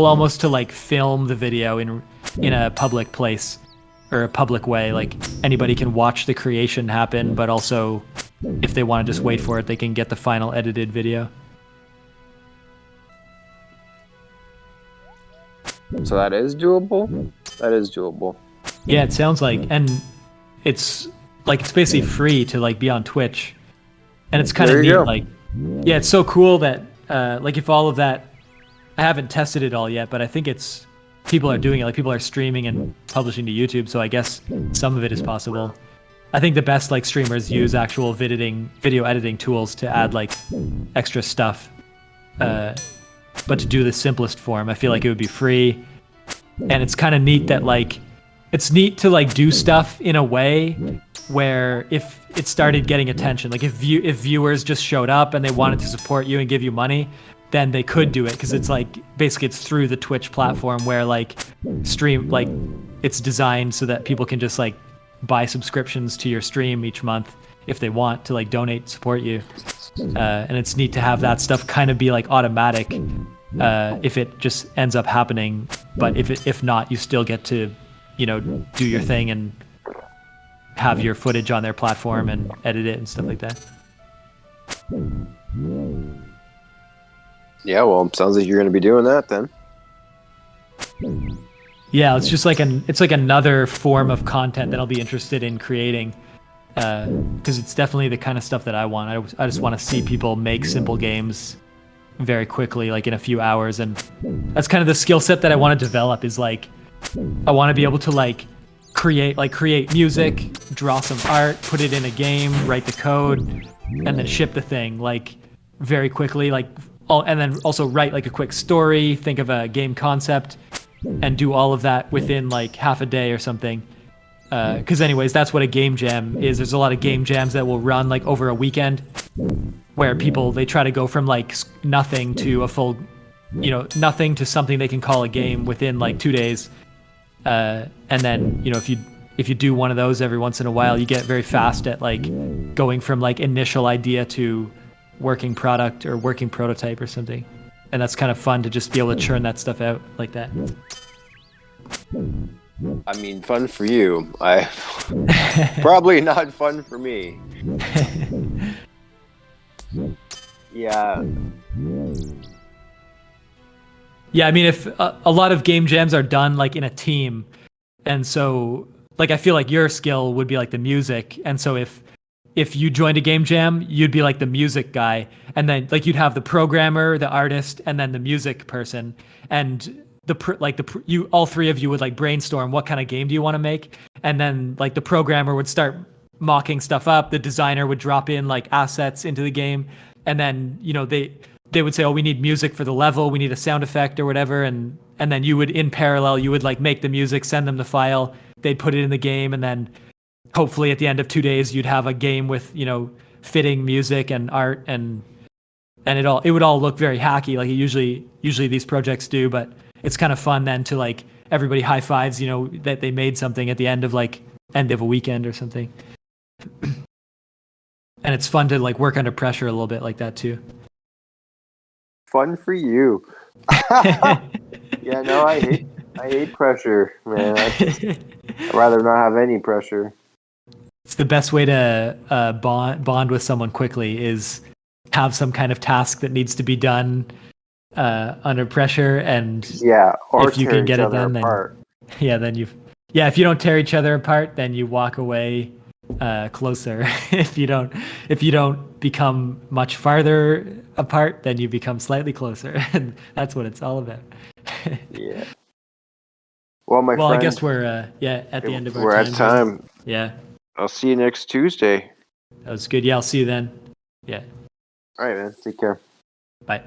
[SPEAKER 2] almost to like film the video in a public place or a public way. Like, anybody can watch the creation happen, but also if they want to just wait for it, they can get the final edited video.
[SPEAKER 1] So that is doable? That is doable.
[SPEAKER 2] Yeah, it sounds like, and it's basically free to like be on Twitch. And it's kind of neat, like, yeah, it's so cool that like, if all of that, I haven't tested it all yet, but I think people are doing it, like people are streaming and publishing to YouTube, so I guess some of it is possible. I think the best like streamers use actual video editing tools to add like extra stuff. But to do the simplest form, I feel like it would be free. And it's kind of neat that like, it's neat to like do stuff in a way where if it started getting attention, like if viewers just showed up and they wanted to support you and give you money, then they could do it, because it's like, basically it's through the Twitch platform where like it's designed so that people can just like buy subscriptions to your stream each month if they want to like donate, support you. And it's neat to have that stuff kind of be like automatic, if it just ends up happening. But if not, you still get to, do your thing and have your footage on their platform and edit it and stuff like that.
[SPEAKER 1] Yeah, well, sounds like you're going to be doing that then.
[SPEAKER 2] Yeah, it's just it's like another form of content that I'll be interested in creating, because it's definitely the kind of stuff that I want. I just want to see people make simple games very quickly, like in a few hours, and that's kind of the skill set that I want to develop. Is like, I want to be able to create music, draw some art, put it in a game, write the code, and then ship the thing like very quickly, and then also write like a quick story, think of a game concept, and do all of that within like half a day or something. Because anyways, that's what a game jam is. There's a lot of game jams that will run like over a weekend, where people, they try to go from like nothing to a full, nothing to something they can call a game within like 2 days. And then, if you do one of those every once in a while, you get very fast at like going from like initial idea to working product or working prototype or something. And that's kind of fun to just be able to churn that stuff out like that.
[SPEAKER 1] I mean, fun for you. Probably not fun for me. Yeah.
[SPEAKER 2] Yeah, I mean, if a lot of game jams are done like in a team, and so like I feel like your skill would be like the music, and so if you joined a game jam, you'd be like the music guy, and then like you'd have the programmer, the artist, and then the music person, and you all three of you would like brainstorm what kind of game do you want to make, and then like the programmer would start mocking stuff up, the designer would drop in like assets into the game, and then they would say, oh, we need music for the level, we need a sound effect or whatever, and then you would, in parallel, you would like make the music, send them the file, they'd put it in the game, and then hopefully at the end of 2 days you'd have a game with fitting music and art, and it would all look very hacky like usually these projects do, but it's kind of fun then to like everybody high fives that they made something at the end of a weekend or something. And it's fun to like work under pressure a little bit like that too.
[SPEAKER 1] Fun for you. Yeah, no, I hate pressure, man. I'd rather not have any pressure.
[SPEAKER 2] It's the best way to bond with someone quickly is have some kind of task that needs to be done under pressure, and
[SPEAKER 1] or
[SPEAKER 2] if you can get it done,
[SPEAKER 1] apart.
[SPEAKER 2] then if you don't tear each other apart, then you walk away closer. If you don't become much farther apart, then you become slightly closer, and that's what it's all about.
[SPEAKER 1] Yeah. Well, my friend,
[SPEAKER 2] I guess we're at the end of our time.
[SPEAKER 1] We're at time.
[SPEAKER 2] Yeah.
[SPEAKER 1] I'll see you next Tuesday.
[SPEAKER 2] That was good. Yeah, I'll see you then. Yeah.
[SPEAKER 1] All right, man. Take care.
[SPEAKER 2] Bye.